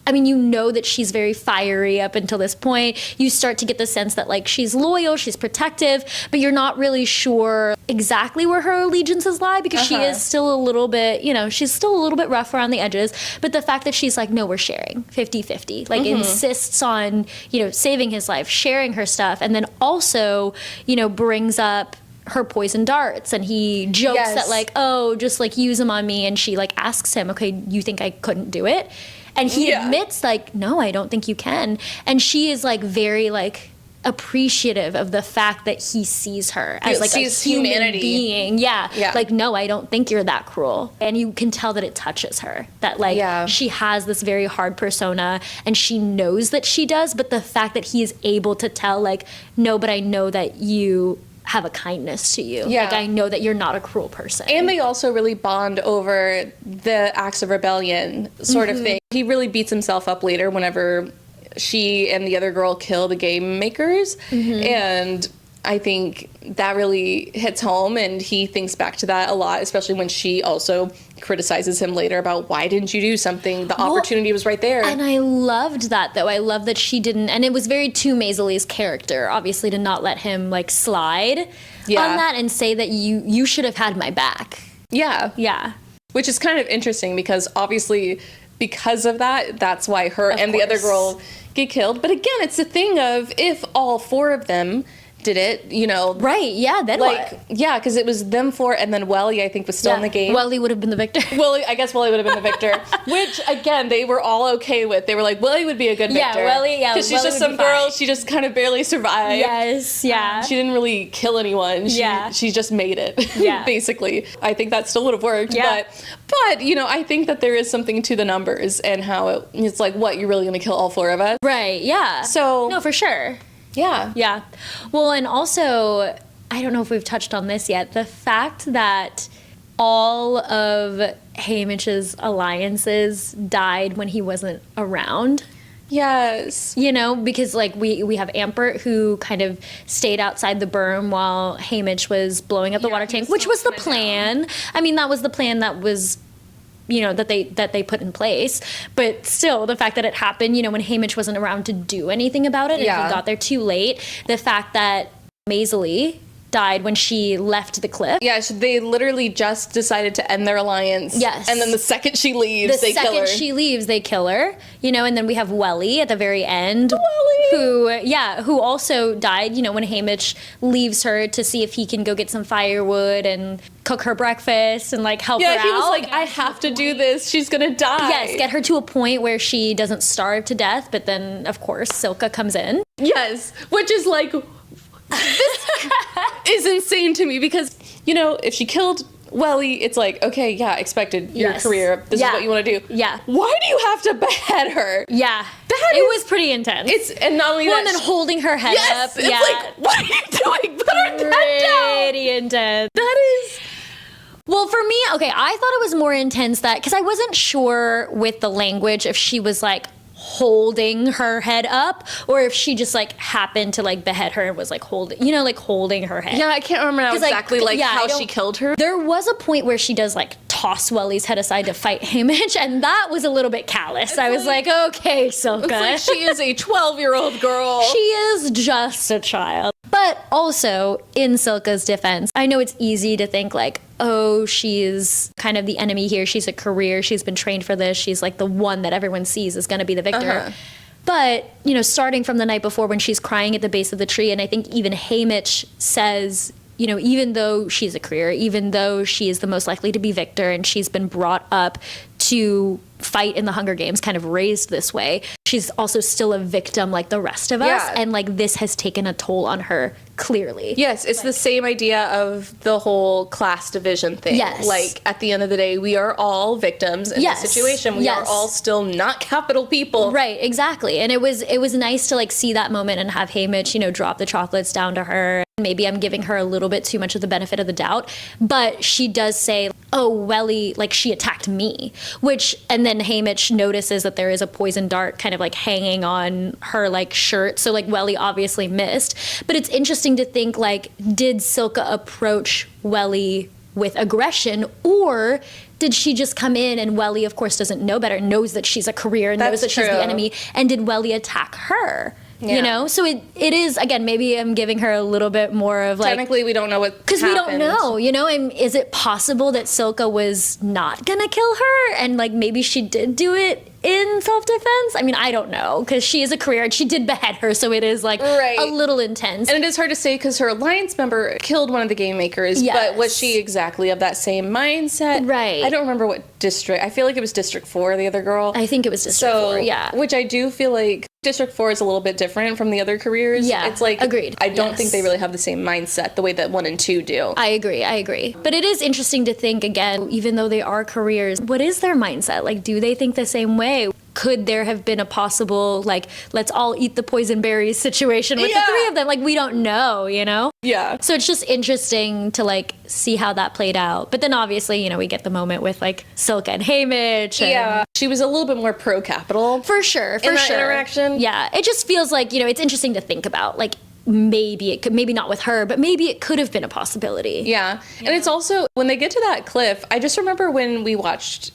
I mean, you know that she's very fiery up until this point. You start to get the sense that, like, she's loyal, she's protective, but you're not really sure exactly where her allegiances lie because she is still a little bit, you know, she's still a little bit rough around the edges. But the fact that she's like, no, we're sharing 50-50, like insists on, you know, saving his life, sharing her stuff, and then also, you know, brings up her poison darts, and he jokes that like, oh, just like use them on me, and she like asks him, okay, you think I couldn't do it? And he admits like, no, I don't think you can. And she is like very like appreciative of the fact that he sees her as like a human being. Yeah. Like, no, I don't think you're that cruel. And you can tell that it touches her, that like she has this very hard persona and she knows that she does, but the fact that he is able to tell like, no, but I know that you have a kindness to you. Like, I know that you're not a cruel person. And they also really bond over the acts of rebellion sort of thing. He really beats himself up later whenever she and the other girl kill the game makers. And I think that really hits home, and he thinks back to that a lot, especially when she also criticizes him later about, why didn't you do something? The opportunity was right there. And I loved that, though. I love that she didn't, and it was very to Maisley's character, obviously, to not let him like slide on that and say that you should have had my back. Yeah. Which is kind of interesting, because obviously because of that, that's why her and the other girl get killed. But again, it's the thing of, if all 4 of them did it, you know. Right, yeah, then like, what? Yeah, because it was them 4, and then Welly, I think, was still in the game. Welly would have been the victor. I guess Welly would have been the victor. Which, again, they were all okay with. They were like, Welly would be a good victor. Yeah, Welly, because she's just some girl, she just kind of barely survived. Yes, yeah. She didn't really kill anyone. She just made it, basically. I think that still would have worked. Yeah. But, you know, I think that there is something to the numbers and how it's like, what, you're really going to kill all 4 of us? Right, yeah. So. No, for sure. Yeah. Yeah. Well, and also, I don't know if we've touched on this yet, the fact that all of Hamish's alliances died when he wasn't around. Yes. You know, because like we have Ampert, who kind of stayed outside the berm while Hamish was blowing up the water tank, which was the plan. I mean, that was the plan that was, you know, that they put in place. But still, the fact that it happened, you know, when Hamish wasn't around to do anything about it, and he got there too late. The fact that Maisley died when she left the cliff. Yeah, so they literally just decided to end their alliance. Yes. And then the second she leaves, they kill her. The second she leaves, they kill her. You know, and then we have Welly at the very end. Welly! Who also died, you know, when Hamish leaves her to see if he can go get some firewood and cook her breakfast and like help her out. Yeah, he was like, I have to do this. She's gonna die. Yes, get her to a point where she doesn't starve to death. But then, of course, Silka comes in. Yes, which is like, this is insane to me, because, you know, if she killed Welly, it's like, okay, yeah, expected your career. This is what you want to do. Yeah. Why do you have to behead her? Yeah. It was pretty intense. And not only that, and then holding her head up. It's like, what are you doing? Put her head down. Pretty intense. That is. Well, for me, okay, I thought it was more intense because I wasn't sure with the language if she was like holding her head up or if she just like happened to like behead her and was like holding her head. Yeah, I can't remember now exactly how she killed her. There was a point where she does like toss Welly's head aside to fight Hamish, and that was a little bit callous. I was like, okay, Silka. It's like she is a 12-year-old girl. She is just a child. But also, in Silka's defense, I know it's easy to think like, oh, she's kind of the enemy here. She's a career. She's been trained for this. She's like the one that everyone sees is going to be the victor. But, you know, starting from the night before when she's crying at the base of the tree, and I think even Hamish says, you know, even though she's a career, even though she is the most likely to be victor and she's been brought up to fight in the Hunger Games, kind of raised this way, she's also still a victim like the rest of us. And like this has taken a toll on her, clearly. Yes, it's the same idea of the whole class division thing. Yes. Like at the end of the day, we are all victims in this situation. We are all still not capital people. Right, exactly. And it was nice to like see that moment and have Hamish, you know, drop the chocolates down to her. Maybe I'm giving her a little bit too much of the benefit of the doubt, but she does say, oh, Welly, like she attacked me, and then Hamish notices that there is a poison dart kind of like hanging on her like shirt. So like Welly obviously missed, but it's interesting to think like, did Silka approach Welly with aggression, or did she just come in and Welly, of course, doesn't know better, knows that she's a career, knows that she's the enemy, and did Welly attack her? Yeah. You know, so it is, again, maybe I'm giving her a little bit more of like... Technically, we don't know what because we don't know, you know, and is it possible that Silka was not gonna kill her and like maybe she did do it in self-defense? I mean, I don't know, because she is a career and she did behead her, so it is like a little intense. And it is hard to say because her alliance member killed one of the game makers, but was she exactly of that same mindset? Right. I don't remember what district. I feel like it was District 4, the other girl. I think it was District 4, yeah. Which I do feel like District 4 is a little bit different from the other careers. Yeah, it's like, agreed. I don't think they really have the same mindset the way that 1 and 2 do. I agree. But it is interesting to think, again, even though they are careers, what is their mindset? Like, do they think the same way? Could there have been a possible, like, let's all eat the poison berries situation with the three of them? Like, we don't know, you know? Yeah. So it's just interesting to, like, see how that played out. But then, obviously, you know, we get the moment with, like, Silka and Hamish. And she was a little bit more pro-capital. For sure. In that interaction. Yeah. It just feels like, you know, it's interesting to think about. Like, maybe it could, maybe not with her, but maybe it could have been a possibility. Yeah. And it's also, when they get to that cliff, I just remember when we watched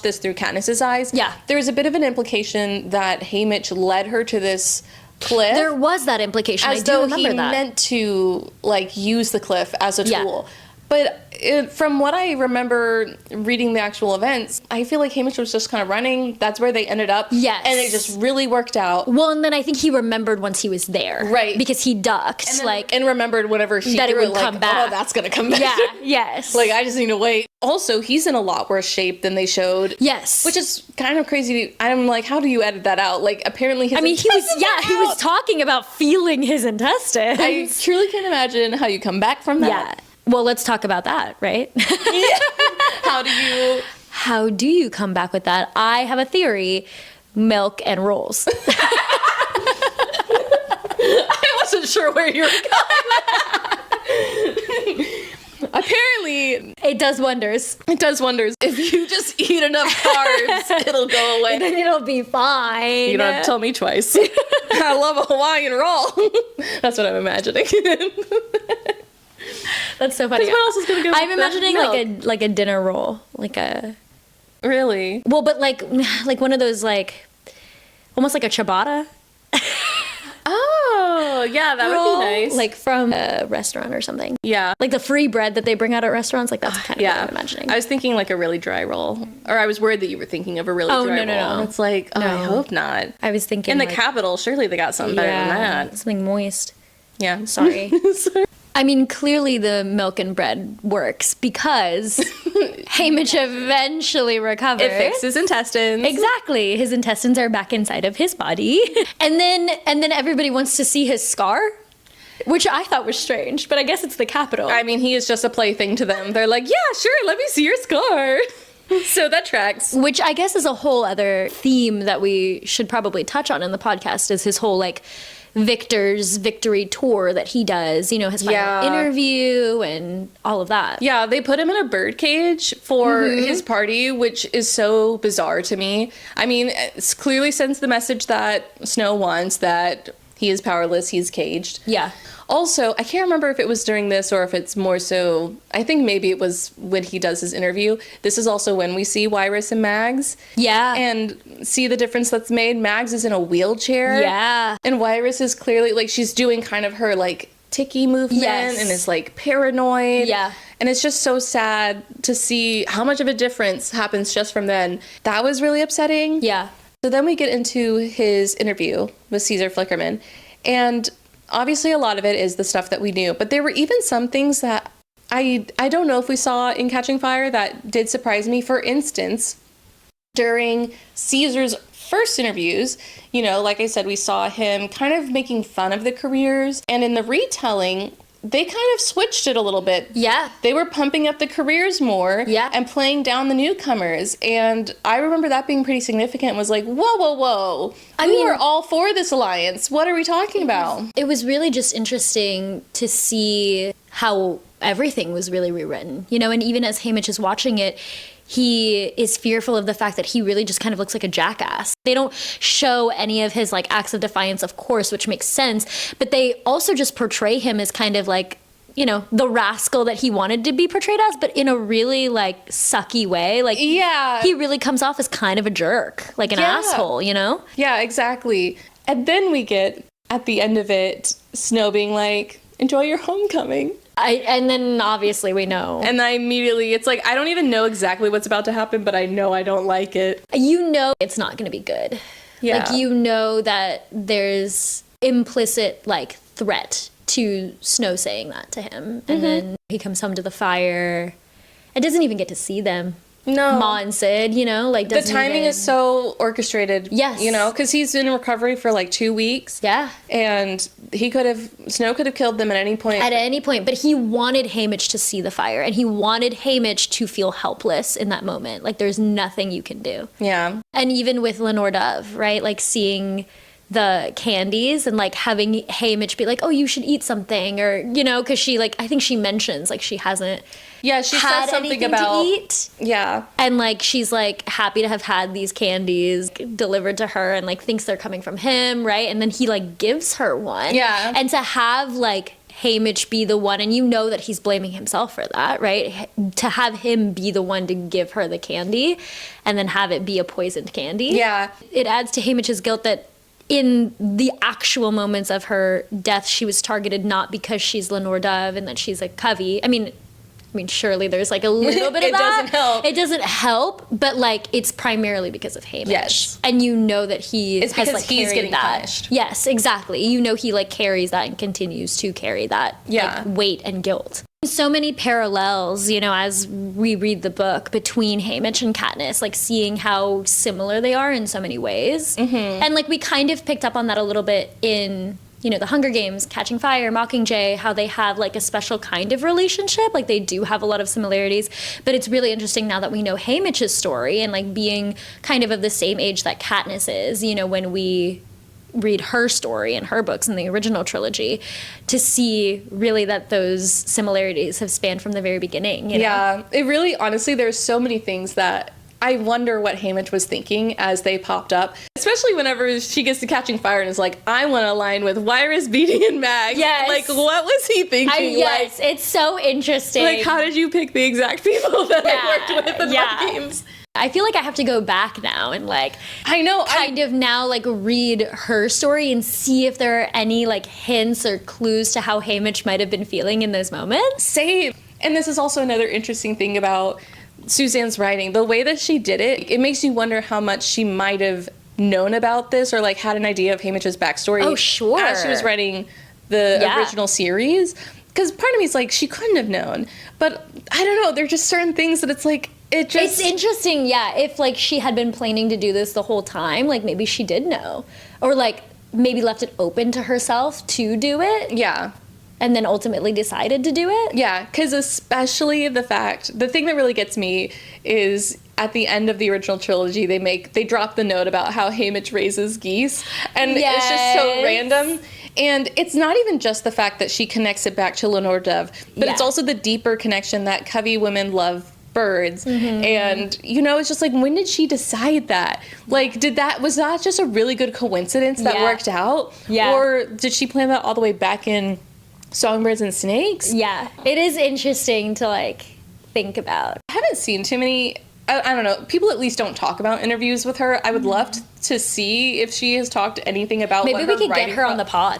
this through Katniss's eyes. Yeah. There was a bit of an implication that Haymitch led her to this cliff. There was that implication. As I do though remember he that. meant to, like, use the cliff as a Yeah. tool. But from what I remember reading the actual events, I feel like Haymitch was just kind of running. That's where they ended up. Yes. And it just really worked out. Well, and then I think he remembered once he was there. Right. Because he ducked. And then, like, and remembered whenever she that it threw would like, come back. oh, that's going to come back. yeah, yes. Like, I just need to wait. Also, he's in a lot worse shape than they showed. Yes. Which is kind of crazy. I'm like, how do you edit that out? Like, apparently his I mean, he intestines are was out. talking about feeling his intestines. I truly can't imagine how you come back from yeah. that. Well, let's talk about that, right? How do you come back with that? I have a theory. Milk and rolls. I wasn't sure where you were going. Apparently, It does wonders. it does wonders. If you just eat enough carbs, it'll go away. Then it'll be fine. You don't have to tell me twice. I love a Hawaiian roll. That's what I'm imagining. That's so funny. What else is gonna go I'm with the imagining milk? like a dinner roll, like a Really? well, but like one of those like almost like a ciabatta Oh, yeah, that roll, would be nice. like from a restaurant or something. yeah. Like the free bread that they bring out at restaurants, like that's kind of what Yeah, I'm imagining. I was thinking like a really dry roll, or I was worried that you were thinking of a really Oh, dry no, roll. no. It's like, oh, I No. hope not. I was thinking In the like, capital, surely they got something better than that. something moist. Yeah, Sorry. Sorry. I mean, clearly the milk and bread works because Haymitch eventually recovers. It fixed his intestines. Exactly. His intestines are back inside of his body. And then everybody wants to see his scar, which I thought was strange, but I guess it's the capital. I mean, he is just a plaything to them. They're like, yeah, sure, let me see your scar. So that tracks. Which I guess is a whole other theme that we should probably touch on in the podcast is his whole like Victor's victory tour that he does, you know, his final Yeah. interview and all of that. Yeah, they put him in a birdcage for his party, which is so bizarre to me. I mean, it clearly sends the message that Snow wants, that he is powerless, he's caged. Yeah. Also, I can't remember if it was during this or if it's more so, I think maybe it was when he does his interview. This is also when we see Wyrus and Mags. Yeah. And see the difference that's made. Mags is in a wheelchair. Yeah. And Wyrus is clearly, like, she's doing kind of her, like, ticky movement Yes. and is, like, paranoid. Yeah. And it's just so sad to see how much of a difference happens just from then. That was really upsetting. Yeah. So then we get into his interview with Caesar Flickerman. And obviously a lot of it is the stuff that we knew. But there were even some things that I don't know if we saw in Catching Fire that did surprise me. For instance, during Caesar's first interviews, you know, like I said, we saw him kind of making fun of the careers. And in the retelling, they kind of switched it a little bit. Yeah. They were pumping up the careers more Yeah. and playing down the newcomers. And I remember that being pretty significant. Was like, whoa, whoa, whoa. I We mean- were all for this alliance. What are we talking about? It was really just interesting to see how everything was really rewritten, you know, and even as Haymitch is watching it, he is fearful of the fact that he really just kind of looks like a jackass. They don't show any of his like acts of defiance, of course, which makes sense, but they also just portray him as kind of like, you know, the rascal that he wanted to be portrayed as, but in a really like sucky way. Like, Yeah. he really comes off as kind of a jerk, like an Yeah. asshole, you know? Yeah, exactly. And then we get, at the end of it, Snow being like, enjoy your homecoming. And then obviously we know. And I immediately, it's like, I don't even know exactly what's about to happen, but I know I don't like it. You know it's not going to be good. Yeah. Like, you know that there's implicit, like, threat to Snow saying that to him. And then he comes home to the fire and doesn't even get to see them. No. Ma and Sid, you know, like, The doesn't timing even- is so orchestrated. Yes. You know, because he's in recovery for like 2 weeks. Yeah. And Snow could have killed them at any point. At any point, but he wanted Haymitch to see the fire, and he wanted Haymitch to feel helpless in that moment. Like, there's nothing you can do. Yeah. And even with Lenore Dove, right? Like, seeing the candies and like having Haymitch be like, oh, you should eat something, or because she like, I think she mentions like she hasn't she had says something anything about to eat. Yeah. And like she's like happy to have had these candies delivered to her and like thinks they're coming from him, right? And then he like gives her one. Yeah. And to have like Haymitch be the one, and that he's blaming himself for that, right? To have him be the one to give her the candy and then have it be a poisoned candy. Yeah. It adds to Haymitch's guilt that in the actual moments of her death, she was targeted not because she's Lenore Dove and that she's a Covey. I mean, surely there's like a little bit of It that. doesn't help. It doesn't help, but like it's primarily because of Haymitch. Yes. And that he It's has because like he's carried getting that. punished. Yes, exactly. He like carries that and continues to carry that like, weight and guilt. So many parallels, as we read the book between Haymitch and Katniss, like seeing how similar they are in so many ways. Mm-hmm. And like we kind of picked up on that a little bit in the Hunger Games, Catching Fire, Mockingjay, how they have like a special kind of relationship. Like they do have a lot of similarities, but it's really interesting now that we know Haymitch's story and like being kind of the same age that Katniss is, when we read her story and her books in the original trilogy, to see really that those similarities have spanned from the very beginning. Yeah, it really, honestly, there's so many things that I wonder what Haymitch was thinking as they popped up, especially whenever she gets to Catching Fire and is like, I want to align with Wirus, Beatty, and Mag. Yes. Like, what was he thinking? Yes, it's so interesting. Like, how did you pick the exact people that I worked with in my games? I feel like I have to go back now and like kind of now like read her story and see if there are any like hints or clues to how Haymitch might have been feeling in those moments. Same. And this is also another interesting thing about Suzanne's writing. The way that she did it, it makes you wonder how much she might have known about this or like had an idea of Haymitch's backstory. Oh, sure. As she was writing the original series. Because part of me is like, she couldn't have known. But I don't know, there are just certain things that it's like, it's interesting, if like she had been planning to do this the whole time, like maybe she did know, or like maybe left it open to herself to do it, and then ultimately decided to do it. Because especially the thing that really gets me is at the end of the original trilogy, they drop the note about how Haymitch raises geese, and it's just so random. And it's not even just the fact that she connects it back to Lenore Dove, but it's also the deeper connection that Covey women love birds. Mm-hmm. And it's just like, when did she decide that? Like, was that just a really good coincidence that worked out? Or did she plan that all the way back in Songbirds and Snakes? It is interesting to like think about. I haven't seen too many, I don't know, people at least don't talk about interviews with her. I would love to see if she has talked anything about maybe we could get her on the pod.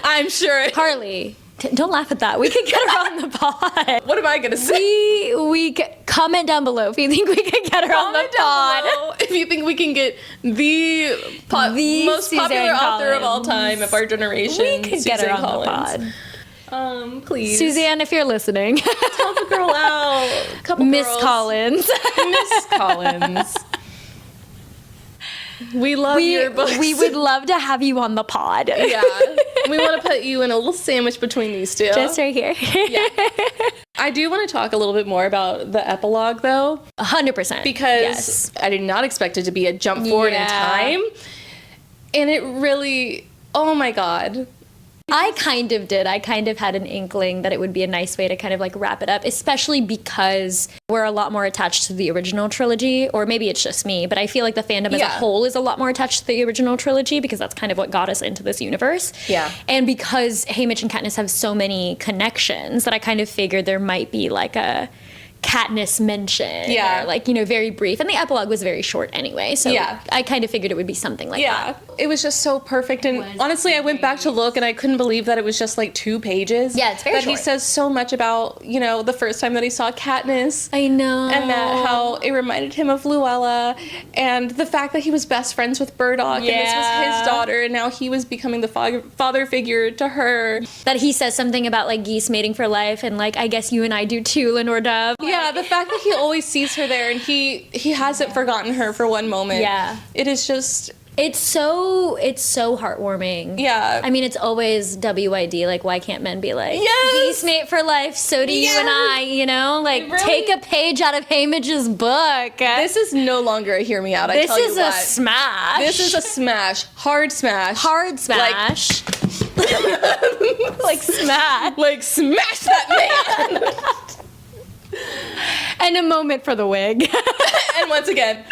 I'm sure. Harley, don't laugh at that. We could get her on the pod. What am I gonna say? We comment down below if you think we could get her on the pod. If you think we can get the most Suzanne popular author Collins of all time of our generation, we could Suzanne get her on Collins. the pod. Please, Suzanne, if you're listening, help a girl out. Miss Collins. Miss Collins. We love your books. We would love to have you on the pod. Yeah. We want to put you in a little sandwich between these two. Just right here. I do want to talk a little bit more about the epilogue, though. 100%. Because I did not expect it to be a jump forward in time. And it really, oh my God. I kind of did. I kind of had an inkling that it would be a nice way to kind of like wrap it up, especially because we're a lot more attached to the original trilogy, or maybe it's just me, but I feel like the fandom as a whole is a lot more attached to the original trilogy because that's kind of what got us into this universe. Yeah. And because Haymitch and Katniss have so many connections that I kind of figured there might be like a Katniss mention. Or like, very brief. And the epilogue was very short anyway. So I kind of figured it would be something like that. It was just so perfect. And honestly, I went back to look and I couldn't believe that it was just like 2 pages. Yeah, it's very short. But he says so much about, the first time that he saw Katniss. I know. And that how it reminded him of Luella. And the fact that he was best friends with Burdock. And this was his daughter. And now he was becoming the father figure to her. That he says something about like geese mating for life. And like, I guess you and I do too, Lenore Dove. Yeah, the fact that he always sees her there and he hasn't forgotten her for one moment. Yeah. It is just... It's so heartwarming. Yeah. I mean, it's always WID. Like, why can't men be like, Yes! geese mate for life, so do you and I, you know? Like, Really? take a page out of Hamige's book. This is no longer a hear me out. This is a smash. This is a smash. Hard smash. Hard smash. Like smash. Like smash that man. And a moment for the wig. And once again,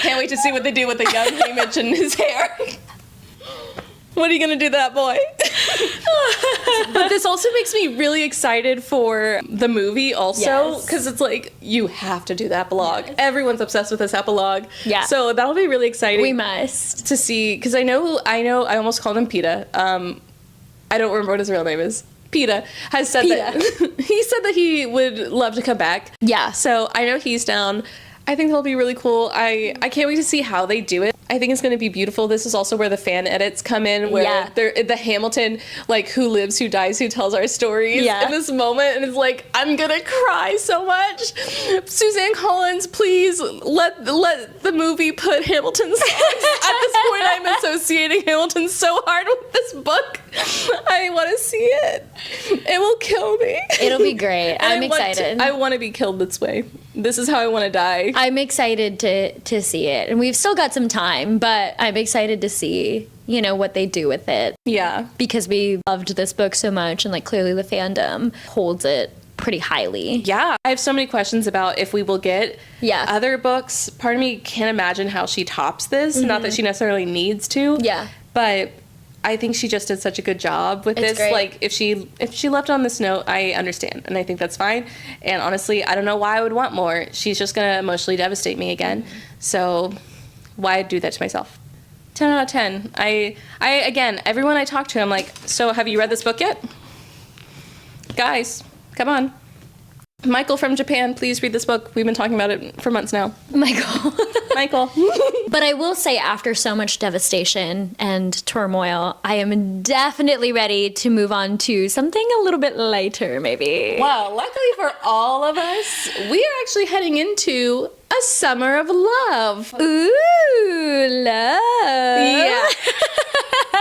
can't wait to see what they do with the young Hamish and his hair. What are you gonna do to that boy? But this also makes me really excited for the movie also, because it's like, you have to do the epilogue. Yes. Everyone's obsessed with this epilogue. Yeah. So that'll be really exciting. We must. To see, because I almost called him PETA. I don't remember what his real name is. PETA has said that he said that he would love to come back. Yeah. So I know he's down. I think that'll be really cool. I can't wait to see how they do it. I think it's going to be beautiful. This is also where the fan edits come in, where they're the Hamilton, like, who lives, who dies, who tells our stories in this moment. And it's like, I'm going to cry so much. Suzanne Collins, please let the movie put Hamilton songs. At this point, I'm associating Hamilton so hard with this book. I want to see it. It will kill me. It'll be great. I'm excited. I want to be killed this way. This is how I want to die. I'm excited to see it. And we've still got some time, but I'm excited to see, you know, what they do with it. Yeah. Because we loved this book so much, and like clearly the fandom holds it pretty highly. Yeah. I have so many questions about if we will get other books. Part of me can't imagine how she tops this. Mm-hmm. Not that she necessarily needs to. Yeah. But I think she just did such a good job with this. Great. Like, if she left on this note, I understand, and I think that's fine. And honestly, I don't know why I would want more. She's just gonna emotionally devastate me again. So why do that to myself? 10 out of 10. I again, everyone I talk to, I'm like, so have you read this book yet? Guys, come on. Michael from Japan, please read this book. We've been talking about it for months now. Michael. But I will say, after so much devastation and turmoil, I am definitely ready to move on to something a little bit lighter, maybe. Wow, luckily for all of us, we are actually heading into a summer of love. Ooh, love. Yeah.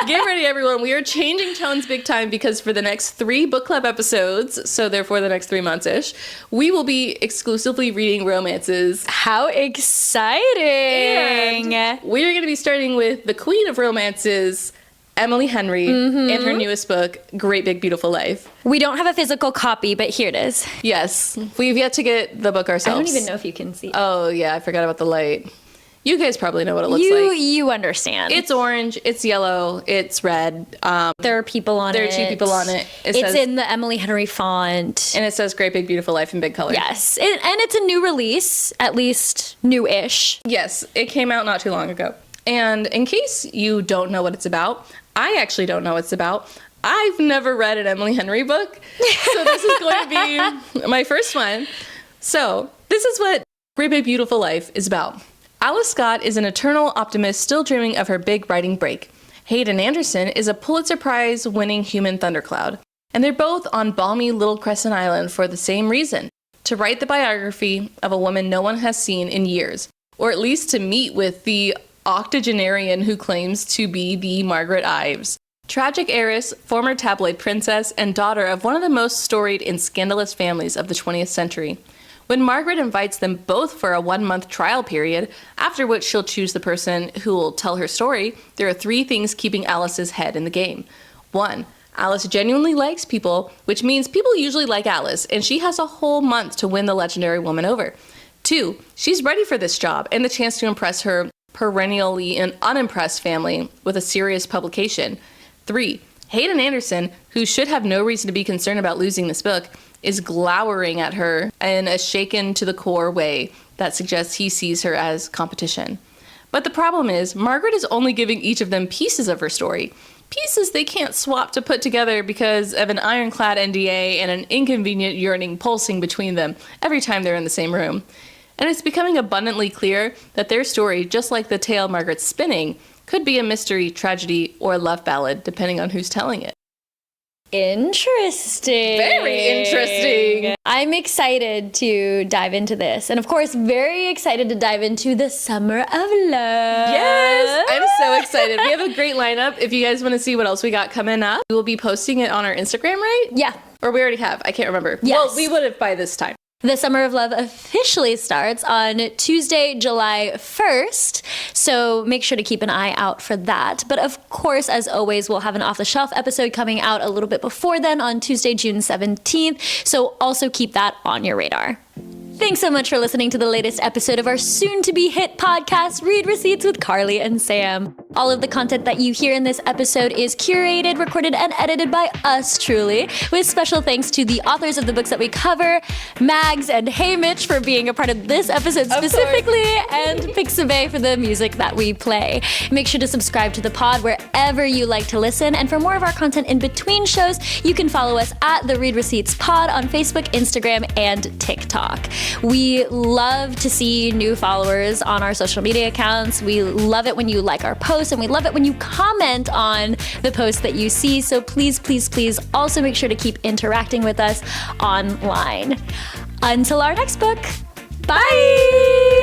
Get ready, everyone. We are changing tones big time, because for the next 3 book club episodes, so therefore the next 3 months-ish, we will be exclusively reading romances. How exciting! And we are going to be starting with the queen of romances, Emily Henry, and her newest book, Great Big Beautiful Life. We don't have a physical copy, but here it is. Yes. We've yet to get the book ourselves. I don't even know if you can see it. Oh, yeah. I forgot about the light. You guys probably know what it looks like. You understand. It's orange, it's yellow, it's red. There are people on it. There are 2 people on it. It's in the Emily Henry font. And it says Great Big Beautiful Life in big color. Yes. And it's a new release, at least new-ish. Yes, it came out not too long ago. And in case you don't know what it's about, I actually don't know what it's about. I've never read an Emily Henry book, so this is going to be my first one. So this is what Great Big Beautiful Life is about. Alice Scott is an eternal optimist still dreaming of her big writing break. Hayden Anderson is a Pulitzer Prize-winning human thundercloud. And they're both on balmy Little Crescent Island for the same reason: to write the biography of a woman no one has seen in years, or at least to meet with the octogenarian who claims to be the Margaret Ives. Tragic heiress, former tabloid princess, and daughter of one of the most storied and scandalous families of the 20th century. When Margaret invites them both for a 1-month trial period, after which she'll choose the person who will tell her story, there are 3 things keeping Alice's head in the game. 1. Alice genuinely likes people, which means people usually like Alice, and she has a whole month to win the legendary woman over. 2. She's ready for this job and the chance to impress her perennially unimpressed family with a serious publication. 3. Hayden Anderson, who should have no reason to be concerned about losing this book, is glowering at her in a shaken-to-the-core way that suggests he sees her as competition. But the problem is, Margaret is only giving each of them pieces of her story. Pieces they can't swap to put together because of an ironclad NDA and an inconvenient yearning pulsing between them every time they're in the same room. And it's becoming abundantly clear that their story, just like the tale Margaret's spinning, could be a mystery, tragedy, or a love ballad, depending on who's telling it. Interesting. Very interesting. I'm excited to dive into this. And of course, very excited to dive into the summer of love. Yes, I'm excited. We have a great lineup. If you guys want to see what else we got coming up, we will be posting it on our Instagram, right? Yeah. Or we already have. I can't remember. Yes. Well, we would have by this time. The Summer of Love officially starts on Tuesday, July 1st, so make sure to keep an eye out for that. But of course, as always, we'll have an off-the-shelf episode coming out a little bit before then on Tuesday, June 17th, so also keep that on your radar. Thanks so much for listening to the latest episode of our soon-to-be hit podcast, Read Receipts with Carly and Sam. All of the content that you hear in this episode is curated, recorded, and edited by us truly, with special thanks to the authors of the books that we cover, Mags and Hey Mitch for being a part of this episode specifically, and Pixabay for the music that we play. Make sure to subscribe to the pod wherever you like to listen, and for more of our content in between shows, you can follow us at the Read Receipts Pod on Facebook, Instagram, and TikTok. We love to see new followers on our social media accounts. We love it when you like our posts, and we love it when you comment on the posts that you see. So please, please, please also make sure to keep interacting with us online. Until our next book, bye!